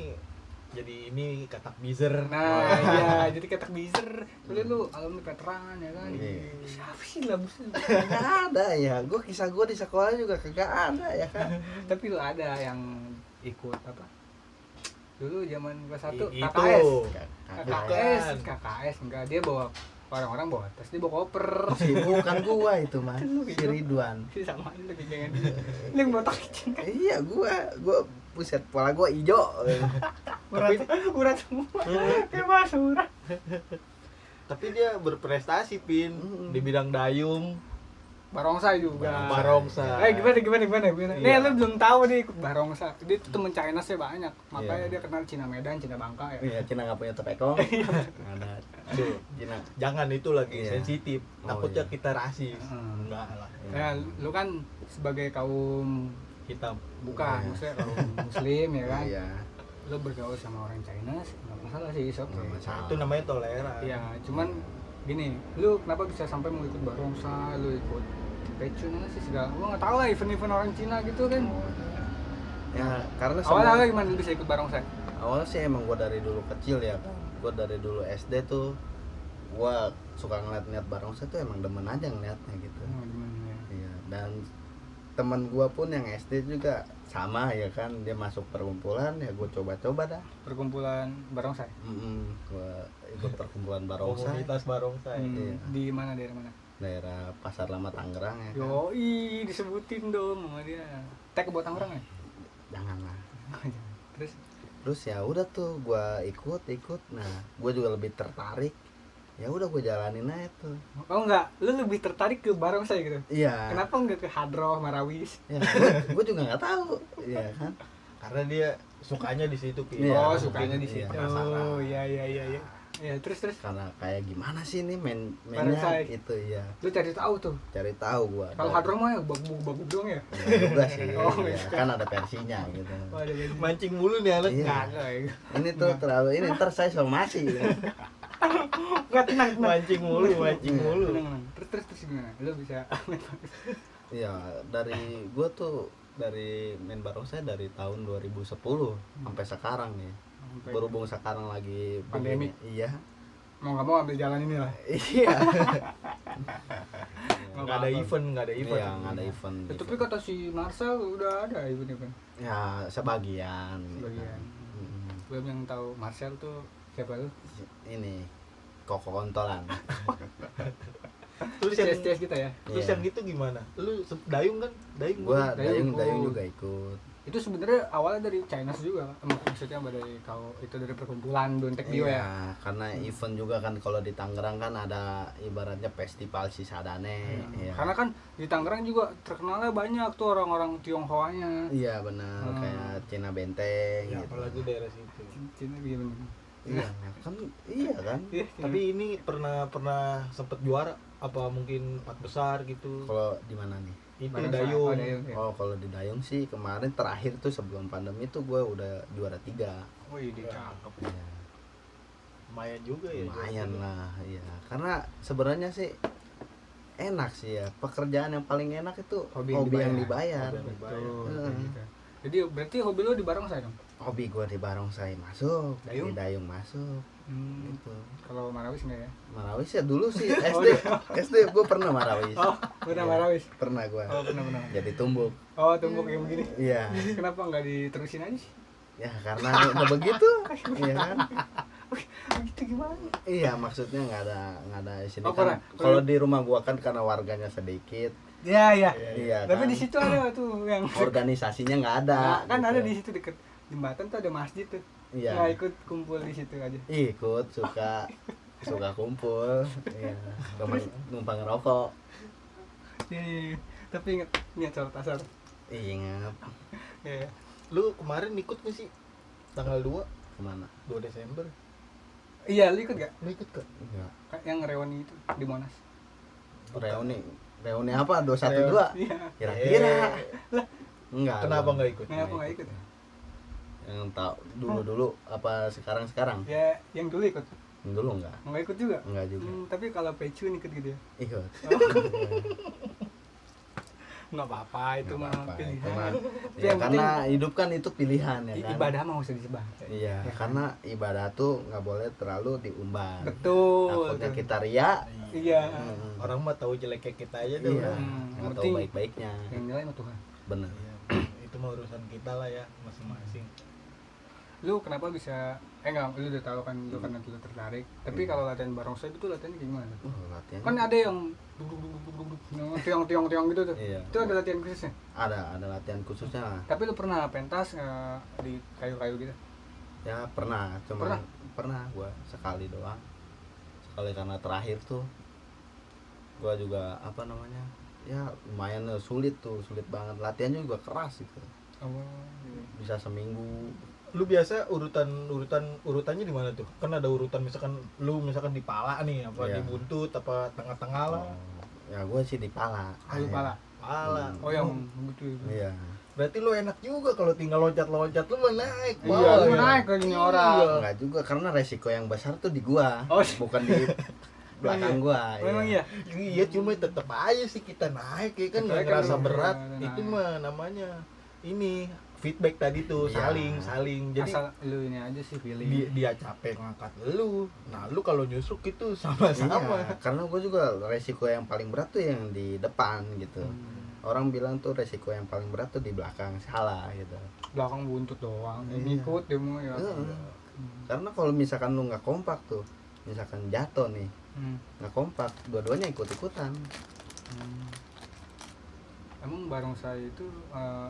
jadi ini katak bizer. Nah, iya, jadi katak bizer. Soalnya lu alumni veteran ya kan. Iya. Siapa sih lah buset. Nggak ada ya. Gue kisah gue di sekolah juga kagak ada ya kan. Tapi lu ada yang ikut apa? Dulu zaman kelas 1 Itu. KKS. Kagak. KKS enggak dia bawa orang-orang bawa tas, dia bawa koper. Si bukan gua itu mah. Lu Si gitu. Ridwan. Sih sama aja lagi jangan. Lu yang botak kecil kan. Iya, gua buset, pola gua ijo. Urat semua. Kayak basura. Tapi dia berprestasi pin di bidang dayung. Barongsai juga. Barongsai. Gimana? Iya. Nih lu belum tahu nih ikut Barongsai. Dia tuh temen China sih banyak. Makanya Iya. dia kenal Cina Medan, Cina Bangka ya. Iya, Cina nggak punya topekong. Ada. Tuh, Cina. jangan itu lagi Iya. sensitif. Oh, Takutnya iya. kita rasis. Hmm. Enggak lah. Ya, lu kan sebagai kaum Hitam. bukan, Iya. maksudnya kaum muslim ya kan. Iya. Lu bergaul sama orang China, nggak masalah sih, oke. Nggak masalah. Itu namanya toleran. Iya, cuman gini, lu kenapa bisa sampai mau ikut Barongsai, lu ikut Pecun sih segala, gua nggak tahu lah event-event orang Cina gitu kan. Ya, karena Awalnya gimana lu bisa ikut Barongsai? awalnya sih emang gua dari dulu kecil ya. Gua dari dulu SD tuh gua suka ngeliat-ngeliat barongsai tuh emang demen aja ngeliatnya gitu. Oh, gimana ya? Iya, dan temen gua pun yang SD juga sama ya kan, dia masuk perkumpulan ya gua coba-coba dah. Perkumpulan Barongsai. Gua ikut perkumpulan barongsai Komunitas barongsai. Iya. Di mana daerah mana? daerah Pasar Lama Tangerang ya kan. Yoi, disebutin dong sama dia. Tag buat Tangerang ya? Janganlah. Terus Ya udah tuh gua ikut. Nah, gua juga lebih tertarik. Ya udah gua jalanin aja tuh. oh enggak, lu lebih tertarik ke Barongsai gitu. Iya. Kenapa enggak ke Hadroh, Marawis? Ya, gua juga nggak tahu. Iya kan. Karena dia sukanya di situ Pin. Iya. Oh, sukanya di Iya. situ. Penasaran. Oh, iya. Ya, terus. Karena kayak gimana sih ini mainnya Barongsai. itu ya. Lu cari tahu tuh. Cari tahu gua. Kalau Hadroh mah ya bagus doang ya. Ya juga sih. Oh, ya, iya. kan ada versinya gitu. Oh, ada gitu. Mancing mulu nih anak. Iya. Enggak ada ya. Ini tuh terlalu ini ntar saya somasi. Enggak tenang. Mancing mulu. Tenang. Terus gimana? Lu bisa Iya, dari gua tuh dari main barongsai dari tahun 2010 sampai sekarang nih. Berhubung sekarang lagi Pandemi. begini, iya. mau nggak mau ambil jalan ini lah. Iya. Nggak ada event. Iya, nggak ada event. Ya, gitu. tapi kata si Marcel udah ada event. Ya sebagian. gitu. Sebagian. Mm. Belum yang tahu Marcel tuh siapa lu? Ini koko kontolan. Terus yang CS kita ya. terus Iya. yang gitu gimana? Lu dayung kan? Dayung. Gua Dayung dayung ikut. juga ikut. Itu sebenarnya awalnya dari Chinese juga, maksudnya dari kau itu dari perkumpulan Dontek Bio ya. Iya, karena event juga kan kalau di Tangerang kan ada ibaratnya festival Sisadane. Iya. Karena kan di Tangerang juga terkenalnya banyak tuh orang-orang Tionghoanya. Iya benar, kayak Cina Benteng Ya, gitu. apalagi daerah situ. Cina gitu. Iya, kan iya kan. Iya, Tapi ini pernah sempet juara apa mungkin 4 besar gitu. Kalau di mana nih? Itu Mana dayung. Oh, dayung. Ya. Oh, kalau di dayung sih kemarin terakhir tuh sebelum pandemi tuh gue udah juara 3. Oh iya, cakep. Iya. Lumayan juga ya. Lumayan lah, iya. Karena sebenarnya sih enak sih ya. Pekerjaan yang paling enak itu Hobi hobi, yang yang dibayar. dibayar. Betul. Heeh. kayak gitu. Jadi berarti hobi lo di Barongsai dong? Hobi gue di Barongsai masuk, Dayung? di dayung masuk. Hmm. Gitu. Kalau Marawis enggak ya? Marawis ya dulu sih SD gue pernah Marawis. Oh, udah Marawis. Pernah gue. Oh, benar-benar. Jadi tumbuk. Oh, tumbuk yang begini. Iya. Kenapa nggak diterusin aja sih? Ya karena udah begitu. Iya kan? Begitu gimana? Iya, maksudnya nggak ada sini Oh, kan. pernah. Kalau di rumah gua kan karena warganya sedikit. Ya, ya. Iya. Tapi kan? di situ ada tuh yang Organisasinya nggak ada. kan gitu. ada di situ deket jembatan tuh ada masjid tuh. Iya. Nah, ikut kumpul di situ aja. Ikut suka kumpul. Iya. Numpang rokok. Iya, iya, iya. Tapi inget niat sholat asar. Ingat Iya. Lu kemarin ikut gak sih? Tanggal 2 kemana? 2 Desember. Iya, lu ikut gak? Lu ikut gak? Enggak. Yang reuni itu di Monas. Reuni apa? 212. Iya. Kira-kira. Enggak. Kenapa gua nggak ikut? Kenapa nggak ikut? Yang tahu dulu apa sekarang? Ya, yang dulu ikut. Yang dulu enggak. Nggak ikut juga. Enggak juga. Tapi kalau Pecun ikut gitu ya. Ikut. Nggak apa-apa, itu Nggak mah apa-apa, pilihan. itu mah. Tapi Ya, yang karena hidup kan itu pilihan ya penting kan. ibadah mah usah disebut. Iya, Ya kan? karena ibadah tuh nggak boleh terlalu diumbar. Betul. Takutnya tuh. kita ria. Iya. Orang mah tahu jeleknya kita aja tuh. Iya. Orang. yang Nggak tahu penting- baik-baiknya. Yang nilai mah Tuhan. Bener. Iya. Itu mah urusan kita lah ya masing-masing. Lu kenapa bisa enggak, lu udah tahu kan lu karena lu tertarik. Tapi kalau latihan barongsai itu latihannya gimana? Latihan. Kan ada yang duduk tiong gitu tuh. Iya. Itu ada latihan khususnya. Ada latihan khususnya. Tapi lu pernah pentas di kayu-kayu gitu? Ya pernah, cuma Pernah? pernah gua sekali doang. Sekali karena terakhir tuh gua juga apa namanya? Ya lumayan sulit banget. Latihannya juga keras gitu. Oh. Iya. Bisa seminggu. Lu biasa urutannya di mana tuh? Kan ada urutan misalkan lu misalkan di pala nih, apa Iya. di buntut, apa tengah-tengah lah. Ya gua sih di pala. Oh, lu pala. Pala. Oh, yang begitu. Iya. Berarti lu enak juga kalau tinggal loncat-loncat lu mah naik. Iya, bawah lu ya. naik lagi nih orang. Iya. Enggak juga karena resiko yang besar tuh di gua, Oh, bukan di belakang gua. Memang iya. Iya, cuma tetep aja sih kita naik ya kan, Tetep nggak aja ngerasa kan, berat. iya, Itu naik. mah namanya ini feedback tadi tuh, Iya. saling. Jadi Asal lu ini aja sih feeling. dia capek ngangkat lu. Nah, lu kalau nyusuk itu sama-sama. Iya, karena gua juga resiko yang paling berat tuh yang di depan gitu. Orang bilang tuh resiko yang paling berat tuh di belakang, salah gitu. Belakang buntut doang. Iya. Ngikut dia mau ya. Heeh. Karena kalau misalkan lu nggak kompak tuh, misalkan jatuh nih, Hmm. nggak kompak, dua-duanya ikut-ikutan. Emang barongsai itu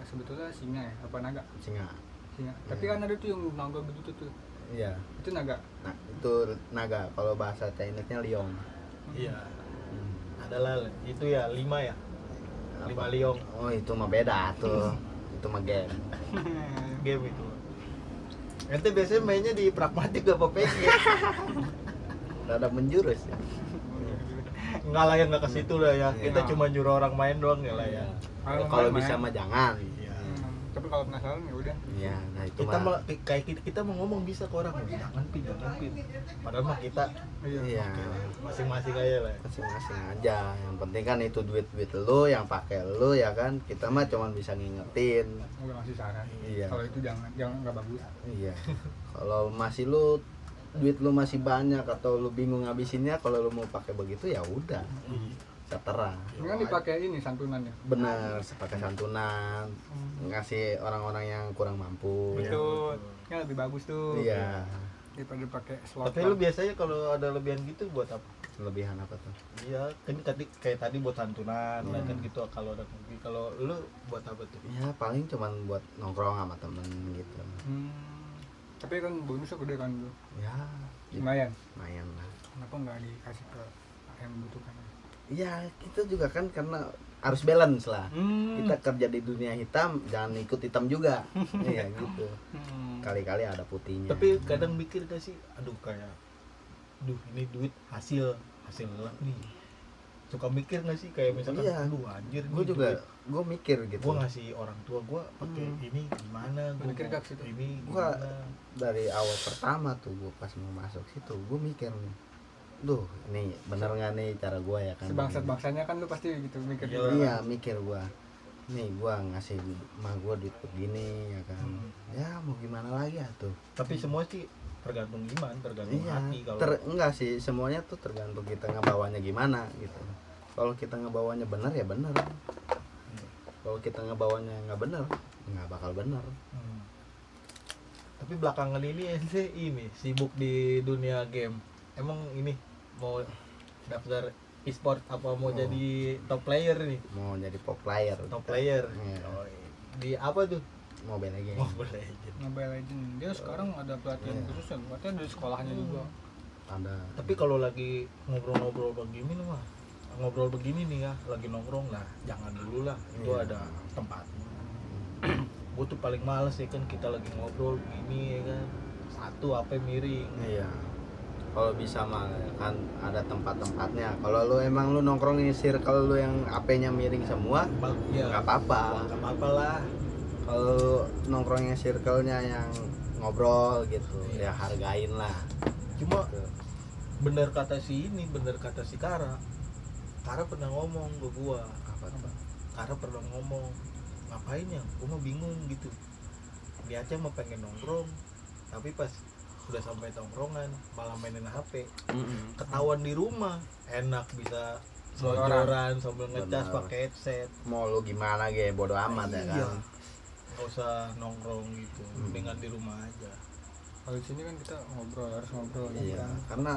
sebetulnya singa ya? Apa naga? Singa. Singa. Tapi kan ada tuh yang naga begitu tuh. Iya. Itu naga. Nah, itu naga. Kalau bahasa Chinese-nya liong. Iya. Hmm. Adalah itu ya 5 ya. 5 liong Oh, itu mah beda tuh. Itu mah game. game itu. Ente biasanya mainnya di pragmatik apa PG? Rada menjurus ya. Enggak lah, yang enggak ke situ lah ya. Iya. Kita cuma nyuruh orang main doang ya lah ya. Kalau bisa mah jangan. Iya. Tapi kalau penasaran ya udah. Iya, nah itu Kita mah. mah kayak kita mau ngomong bisa ke orang, jangan pi. Padahal mah kita Iya. masing-masing aja lah. Masing-masing aja. Yang penting kan itu duit lu yang pakai lu ya kan. Kita mah cuma bisa ngingetin. Udah ngasih saran. Iya. Kalau itu jangan nggak bagus. Iya. Kalau masih lu duit lu masih banyak atau lu bingung ngabisinnya, kalau lu mau pakai begitu ya udah. Terserah. Ini kan dipakai ini santunannya. Bener, pakai santunan, ngasih orang-orang yang kurang mampu. Betul. Kan lebih bagus tuh. Iya. daripada pakai slot. Tapi lu biasanya kalau ada lebihan gitu buat apa? Lebihan apa tuh? Iya, kan tadi kayak tadi buat santunan lah Hmm. kan gitu kalau ada kopi. Kalau lu buat apa tuh? Ya paling cuman buat nongkrong sama temen gitu. Tapi kan bonusnya gede kan lu. Ya Lumayan. lumayan lah. Kenapa nggak dikasih ke yang membutuhkan? Ya kita juga kan karena harus balance lah. Kita kerja di dunia hitam, jangan ikut hitam juga. Iya gitu. Kali-kali ada putihnya. Tapi kadang mikir gak sih, aduh kayak ini duit hasil lah nih. Suka mikir gak sih kayak misalkan Iya. aduh anjir gue nih juga duit. gue mikir gitu. Gua ngasih orang tua gua pakai ini gimana, gua Mikir mau gak situ? ini Gua- gimana. Dari awal pertama tuh gue pas mau masuk situ gue mikir nih, duh ini bener nggak nih cara gue ya kan? Sebangsat-bangsanya kan lu pasti gitu mikir. Iya. Iya mikir gue, nih gue ngasih mah gue duit begini ya kan? Ya mau gimana lagi ya tuh? Tapi semua sih tergantung iman, tergantung Iya, hati kalau enggak sih semuanya tuh tergantung kita ngebawanya gimana gitu. Kalau kita ngebawanya bener ya bener. Kalau kita ngebawanya nggak bener, nggak bakal bener. Hmm. Tapi belakangan ini ente ini sibuk di dunia game. Emang ini mau daftar e-sport apa mau Oh. jadi top player nih? Mau jadi pop player. Top player. Iya. Oh, di apa tuh? Mobile Legends. Mobile Legends. Mobile Legends dia sekarang ada pelatihan Iya. khususnya, katanya dari sekolahnya juga. Ada. Tapi kalau lagi ngobrol-ngobrol begini nih mah, ngobrol begini nih ya, lagi nongkrong lah, jangan dulu lah. Itu Iya. ada tempatnya. Gue tuh paling males ya kan kita lagi ngobrol begini ya kan. Satu apa miring. Iya. Kalau bisa mah kan ada tempat-tempatnya. Kalau lu emang lu nongkrong di circle lu yang AP-nya miring semua, Ya, nggak apa-apa. nggak apa-apa lah. Kalau nongkrongnya circle-nya yang ngobrol gitu, Iya. ya hargain lah. Cuma Gitu. bener kata si Kara pernah ngomong ke gua. Apa tuh? Kara pernah ngomong, ngapain ya, gua mah bingung gitu. Dia aja mah pengen nongkrong, tapi pas udah sampai tongkrongan malah mainin HP. Ketahuan di rumah, enak bisa selonjoran sambil ngecas Benar. pakai headset. Mau lu gimana ge, bodo amat ya Iya. kan. Nggak usah nongkrong gitu, mendingan di rumah aja. Kalau di sini kan kita ngobrol, harus ngobrol. Iya, kan. karena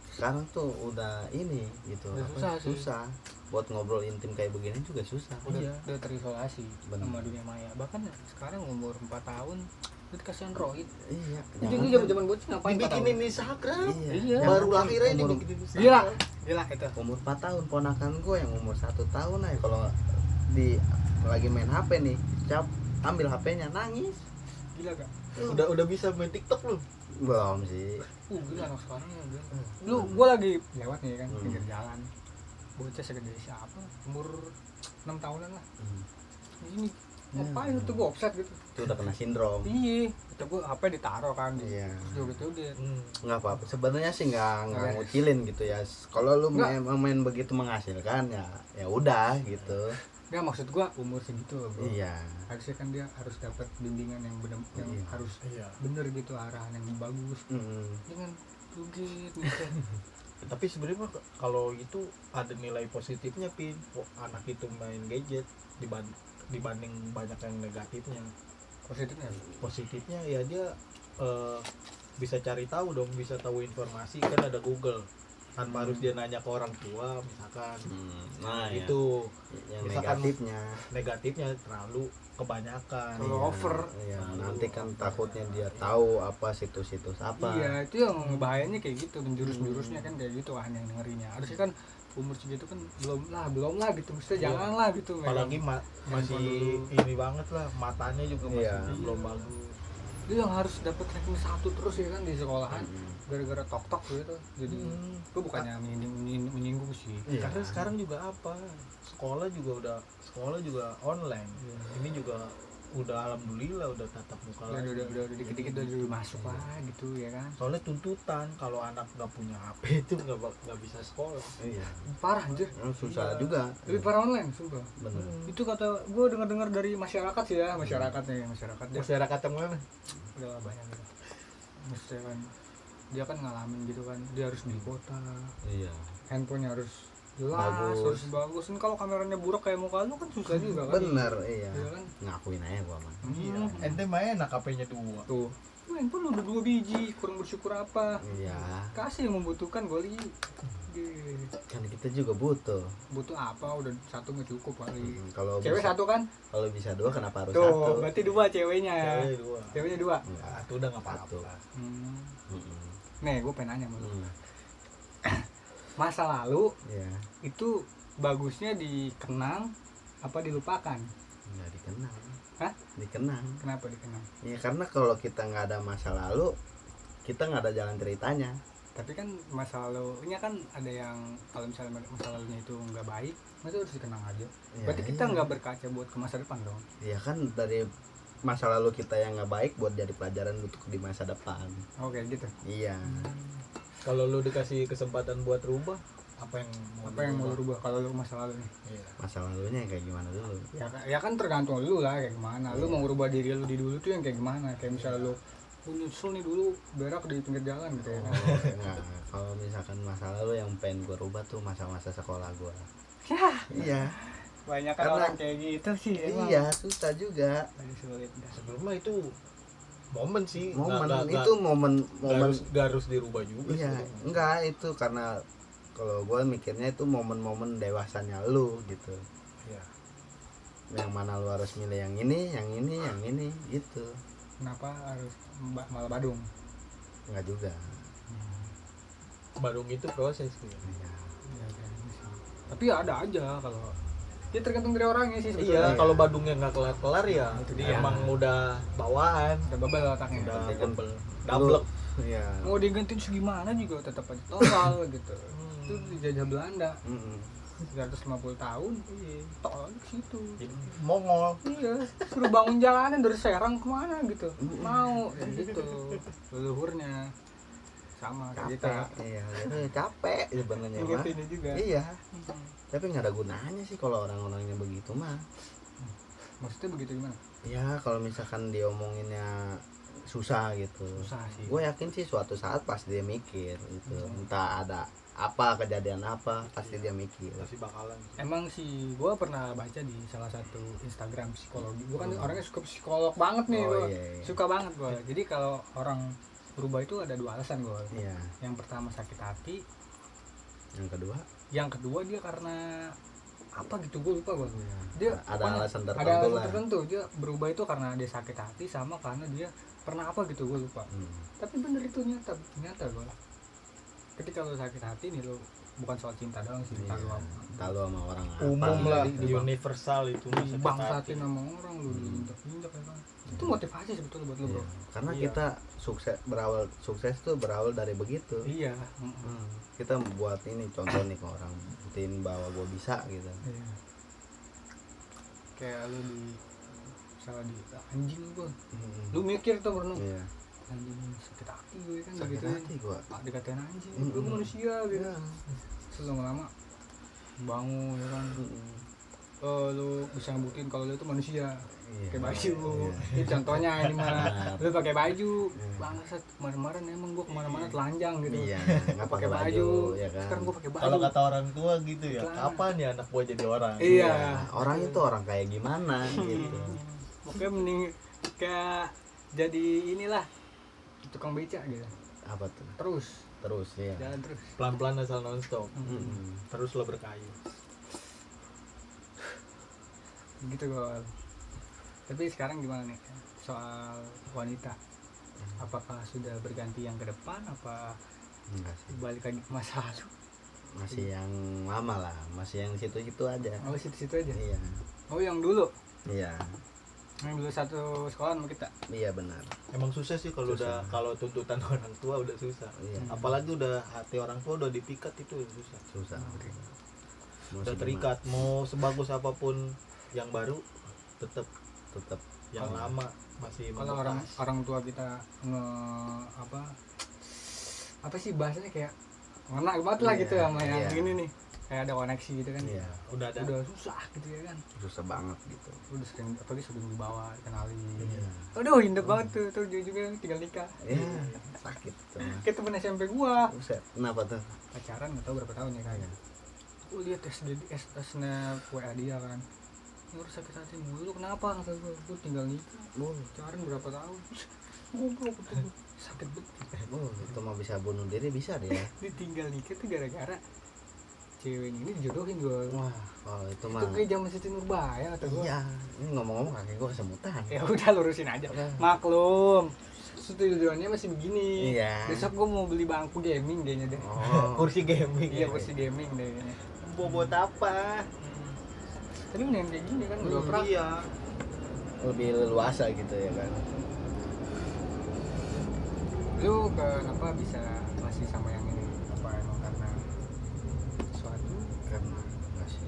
sekarang tuh udah ini gitu. Udah apa, susah sih. susah. Buat ngobrol intim kayak begini juga susah. Udah, Iya. udah terisolasi Bener. sama dunia maya. Bahkan sekarang umur 4 tahun udah dikasih Android. Iya. Itu jangan- zaman-zaman bocil ngapain 4 tahun? Dibikinin Instagram, Iya. baru Jangan lahir aja umur- dibikinin Gila, Instagram. gila itu. umur 4 tahun ponakan gue yang umur 1 tahun aja kalau di lagi main HP nih, ambil HP-nya nangis. Gila gak? Udah bisa main TikTok lu. Belum sih. Gila anak sekarang ya gila. Lu gua lagi lewat nih kan, Hmm. pinggir jalan. Bocah segede siapa? Umur 6 tahunan lah. Ini ngapain tuh gua offset gitu. Itu udah kena sindrom. Iya, kata gua HP ditaruh kan di Iya. joget-joget. Nggak apa-apa. Sebenarnya sih nggak Nggak. ngucilin gitu ya. Kalau lu Nggak. main begitu menghasilkan ya udah gitu. Enggak, maksud gua umur segitu loh, Bro. Iya. Harusnya kan dia harus dapat bimbingan yang benar, yang Iya. harus Iya. bener gitu, arahan yang bagus. Mm. Jangan joget gitu. Tapi sebenarnya mah kalau itu ada nilai positifnya anak itu main gadget dibanding banyak yang negatifnya. Positifnya. Positifnya ya dia bisa cari tahu dong, bisa tahu informasi, kan ada Google tanpa harus dia nanya ke orang tua misalkan. Nah ya. Itu Yang Misalkan- negatifnya. negatifnya terlalu kebanyakan. Kalau over. Iya, nanti kan takutnya dia tahu apa situs-situs apa. Iya, itu yang bahayanya kayak gitu, menjurus-jurusnya kan kayak gitu kan yang dengerinnya. Harusnya kan umur segitu kan belum lah gitu, mesti Iya. jangan lah gitu. Apalagi masih Handphone ini banget lah, matanya juga masih Iya. belum bagus. Itu yang harus dapat ranking 1 terus ya kan di sekolahan. Gara-gara tok-tok gitu. Jadi itu bukannya menyinggung sih. Iya. Karena sekarang juga apa, sekolah juga online. Ini juga udah alhamdulillah udah tatap muka lagi. Udah dikit-dikit udah masuk lah gitu ya kan. Soalnya tuntutan kalau anak nggak punya HP itu nggak bisa sekolah. Iya. Parah anjir. Susah Iya. juga. Lebih parah online sumpah. Bener. Itu kata gue dengar dari masyarakat sih ya, masyarakat dia Masyarakat yang mana? udah banyak gitu. Maksudnya kan dia kan ngalamin gitu kan, dia harus di kota, Iya. handphonenya harus jelas, Bagus. harus bagus. Kan kalau kameranya buruk kayak muka lu kan susah juga kan. Bener, iya. Iya kan? Ngakuin aja gua mah. Iya. Ente main HP-nya 2. Tuh. handphone lu udah 2 biji, kurang bersyukur apa? Iya. Kasih yang membutuhkan Goli. Kan kita juga butuh. Butuh apa? Udah satu nggak cukup kali. Kalau Cewek bisa, satu kan? kalau bisa 2 kenapa harus Tuh, 1? berarti 2 ceweknya. Cewek 2. Ceweknya 2. Satu udah nggak apa-apa. Nih, gue pengen nanya sama lu. Hmm. Masa lalu Iya. itu bagusnya dikenang apa dilupakan? Nggak dikenang. Hah? Dikenang. Kenapa dikenang? Ya karena kalau kita nggak ada masa lalu, kita nggak ada jalan ceritanya. Tapi kan masa lalunya kan ada yang kalau misalnya masa lalunya itu nggak baik, masa harus dikenang aja. Ya, Berarti kita iya. nggak berkaca buat ke masa depan dong. Ya kan dari masa lalu kita yang nggak baik buat jadi pelajaran untuk di masa depan. Oke gitu. Iya. Kalau lu dikasih kesempatan buat rubah, apa yang Mau lu rubah kalau lu masa lalu nih? Iya. Masa lalunya yang kayak gimana dulu? Ya kan tergantung lu lah kayak gimana. Lu mau rubah diri lu di dulu tuh yang kayak gimana? Kayak misalnya lu nyusul nih dulu berak di pinggir jalan gitu ya. Nah, kalau misalkan masa lalu yang pengen gue rubah tuh masa-masa sekolah gue. Ya, Iya. banyak kan Karena- orang kayak gitu sih. emang. Iya, susah juga. Lagi sulit dah. Sebelumnya itu momen sih. Momen Nggak- itu momen nggak harus dirubah juga. iya, sebenarnya. enggak itu karena kalau gue mikirnya itu momen-momen dewasanya lu gitu. Iya. Yang mana lu harus milih yang ini gitu. Kenapa harus malah Badung? Enggak juga. Badung itu proses gitu. Iya. Ya, kayak gitu sih. Tapi ya ada aja kalau ya tergantung dari orangnya sih Iya, sebetulnya. kalau Badungnya nggak kelar-kelar ya, Itu dia. emang udah bawaan, Udah bebel otaknya. udah Tapi kan bebel, Lu- double. Iya. Mau digantiin segimana juga tetap aja total gitu. Itu dijajah Belanda Mm-mm. 350 tahun. Iya. Tol ke situ. Jadi Mongol. Iya, suruh bangun jalanan dari Serang kemana gitu. Mau ya gitu. Leluhurnya sama kayak kita. Capek. Iya, itu capek sebenarnya mah. Ingetinnya juga. Iya. Tapi nggak ada gunanya sih kalau orang-orangnya begitu mah. Maksudnya begitu gimana? Ya kalau misalkan diomonginnya susah gitu. Susah sih. Gue yakin sih suatu saat pasti dia mikir gitu. Entah ada apa kejadian apa pasti dia mikir. Pasti bakalan. Emang sih gue pernah baca di salah satu Instagram psikologi. Gue kan orangnya suka psikolog banget nih. Oh, Gua. iya, iya. Suka banget gue. Jadi kalau orang berubah itu ada 2 alasan gue. Iya. Yang pertama sakit hati. Yang kedua, Yang kedua dia karena apa gitu gue lupa gue. iya. Dia ada pokoknya alasan ada tertentu alasan lah. tertentu. Dia berubah itu karena dia sakit hati sama karena dia pernah apa gitu gue lupa. Tapi bener itu nyata gue. Ketika lo sakit hati nih lo bukan soal cinta doang sih, Iya. entah lo Entah lu sama orang Umum apa. lah, di- universal itu mah sakit bangsatin hati. sama orang lo diinjak-injak ya kan. Itu motivasi sebetulnya buat lo Iya. bro. Karena Iya. kita sukses tuh berawal dari begitu. Iya. Kita buat ini contoh nih ke orang, buktiin bahwa gue bisa gitu. Iya. Kayak lo di misalnya di anjing gue, lu mikir tuh pernah Iya. anjing sakit hati gue kan Sakit begitu hati gue. dikatain anjing gue manusia gitu. Iya. Terus lama-lama bangun ya kan. Lu bisa ngebuktiin kalau lu itu manusia Iya. pakai baju. Iya. Ini contohnya ini mana Benar. lu pakai baju Iya. bangsat kemarin-kemarin emang gua kemana-mana telanjang gitu. Iya, nggak pakai baju ya kan. sekarang gua pakai baju. Kalau kata orang tua gitu ya, Iklan. kapan ya anak gua jadi orang? Iya. Orang itu orang kayak gimana gitu. Makanya mending kayak jadi inilah tukang beca gitu. Apa tuh? Terus Ya. jalan terus. Pelan-pelan asal nonstop. Mm-mm. Terus lo berkayu. Gitu gua. Tapi sekarang gimana nih soal wanita? Apakah sudah berganti yang ke depan apa Enggak sih. balik lagi ke masa lalu? Masih yang lama lah, masih yang situ-situ aja. Oh situ-situ aja. Iya. Oh yang dulu, Iya. yang dulu satu sekolah sama kita. Iya benar. Emang susah sih kalau Susah. udah kalau tuntutan orang tua udah susah. Iya. Apalagi udah hati orang tua udah dipikat itu susah. Susah. Udah terikat mau sebagus apapun yang baru tetap yang Kalau- lama masih Kalau membekas. orang tua kita apa sih bahasanya kayak ngena banget lah Iya, gitu sama yang iya. ini nih, kayak ada koneksi gitu kan. Iya. udah ada. Udah susah gitu ya kan. Susah banget gitu. Udah sering apalagi sering dibawa dikenalin. Iya. Aduh indah banget tuh juga tinggal nikah. Iya. Sakit tuh. Kayak temen SMP gua Buset. Kenapa tuh? pacaran nggak tahu berapa tahun ya kan. Iya. Aku lihat snap WA dia kan. Ngurus sakit hati mulu kenapa kata gua tinggal nikah. Oh. Pacaran berapa tahun? goblok betul. Sakit banget. itu mah bisa bunuh diri bisa dia. Ditinggal nikah tuh gara-gara ceweknya ini dijodohin gue. Wah, kalau itu mah Itu kayak zaman Siti Nurbaya kata gue. iya, ini ngomong-ngomong kakek gua kesemutan. Ya udah lurusin aja. Maklum. Studionya masih begini. Iya. Besok gue mau beli bangku gaming kayaknya deh. Oh, Kursi gaming. Iya kursi gaming deh kayaknya. Bobot apa? Tapi mendingan kayak gini kan udah pernah. Iya. lebih leluasa gitu ya kan. Lu kenapa bisa masih sama yang ini? Apa emang karena sesuatu? Karena masih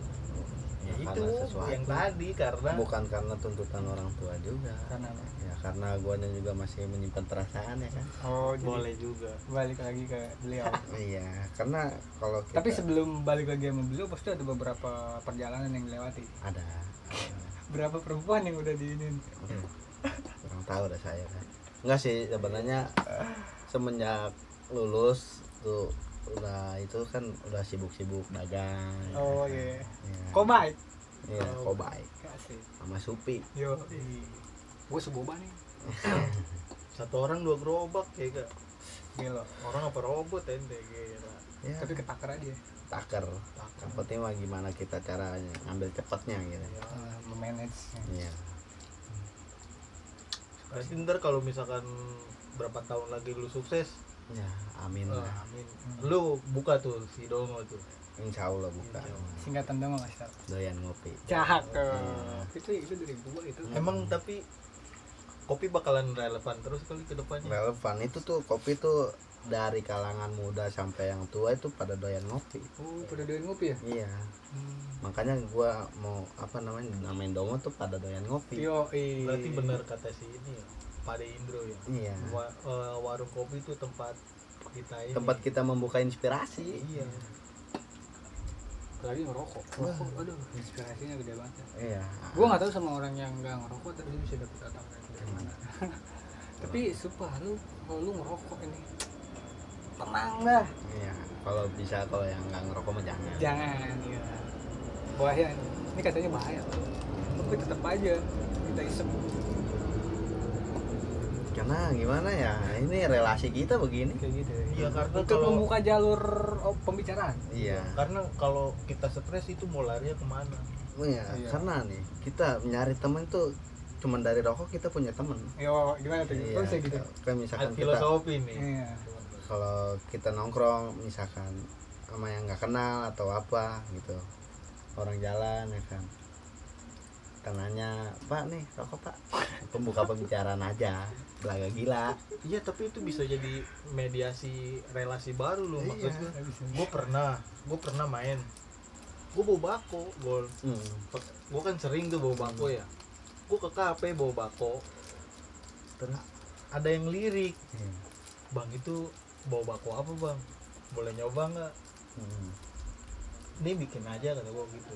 Ya itu karena sesuatu. yang tadi karena Bukan karena tuntutan orang tua juga. Karena apa? Ya karena guanya juga masih menyimpan perasaan ya kan. Oh boleh juga. balik lagi ke beliau. Iya, karena kalau kita Tapi sebelum balik lagi sama beliau pasti ada beberapa perjalanan yang dilewati. ada Berapa perempuan yang udah diinin? kurang tahu dah saya kan. Enggak sih sebenarnya semenjak lulus tuh udah itu kan udah sibuk-sibuk dagang. Oh ya iya. kan. Iya. Kok baik? Iya, Kobay Kasih. sama Supi. Yo. Gue seboba nih. Satu orang 2 gerobak ya kak. Gelo. Orang apa robot ente kira. Ya, Tapi ketakar aja. taker. Yang penting mah gimana kita caranya ngambil cepatnya gitu. Memanage. Iya. Berarti ntar kalau misalkan berapa tahun lagi lu sukses, Ya, amin lah. amin. Lu buka tuh si Dongo tuh. Insya Allah buka. Insya Singkatan dong Mas Tar. Doyan ngopi. Cakep. Itu dari gua itu. Emang tapi kopi bakalan relevan terus kali ke depannya. Relevan itu tuh kopi tuh dari kalangan muda sampai yang tua itu pada doyan ngopi. Oh, pada doyan ngopi ya? Iya. Makanya gua mau apa namanya namain Dongo tuh pada doyan ngopi. Yo, Berarti benar kata si ini ya, Pade Indro ya. Iya. Warung kopi itu tempat kita ini. Tempat kita membuka inspirasi. Iya. Apalagi ngerokok. Rokok, aduh, inspirasinya gede banget. Iya. Gua nggak tahu sama orang yang nggak ngerokok tapi dia bisa dapet otak dari mana. Tapi sumpah lu kalau lu ngerokok ini tenang dah. Iya. Kalau yang nggak ngerokok mah jangan. Jangan, iya. Bahaya nih. Ini katanya bahaya. Tapi tetap aja kita isep. Karena gimana ya, ini relasi kita begini. Kayak gitu. Iya, karena Untuk kalau membuka jalur pembicaraan. Iya. karena kalau kita stres itu mau larinya kemana? Iya. Iya. Karena nih kita nyari temen tuh cuman dari rokok kita punya temen. Yo, gimana tuh? Iya. Kok bisa gitu? Kayak misalkan kita Filosofi nih. Iya. kalau kita nongkrong misalkan sama yang nggak kenal atau apa gitu, orang jalan ya kan, kita nanya, Pak nih rokok Pak, pembuka pembicaraan aja, belaga gila. Iya, tapi itu bisa jadi mediasi relasi baru loh. Maksud Iya. gue pernah main, gue bawa bako, gue kan sering tuh bawa bako ya, gue ke kafe bawa bako, terus ada yang lirik, bang itu bawa bako apa bang, boleh nyoba nggak? Ini bikin aja kata gue gitu.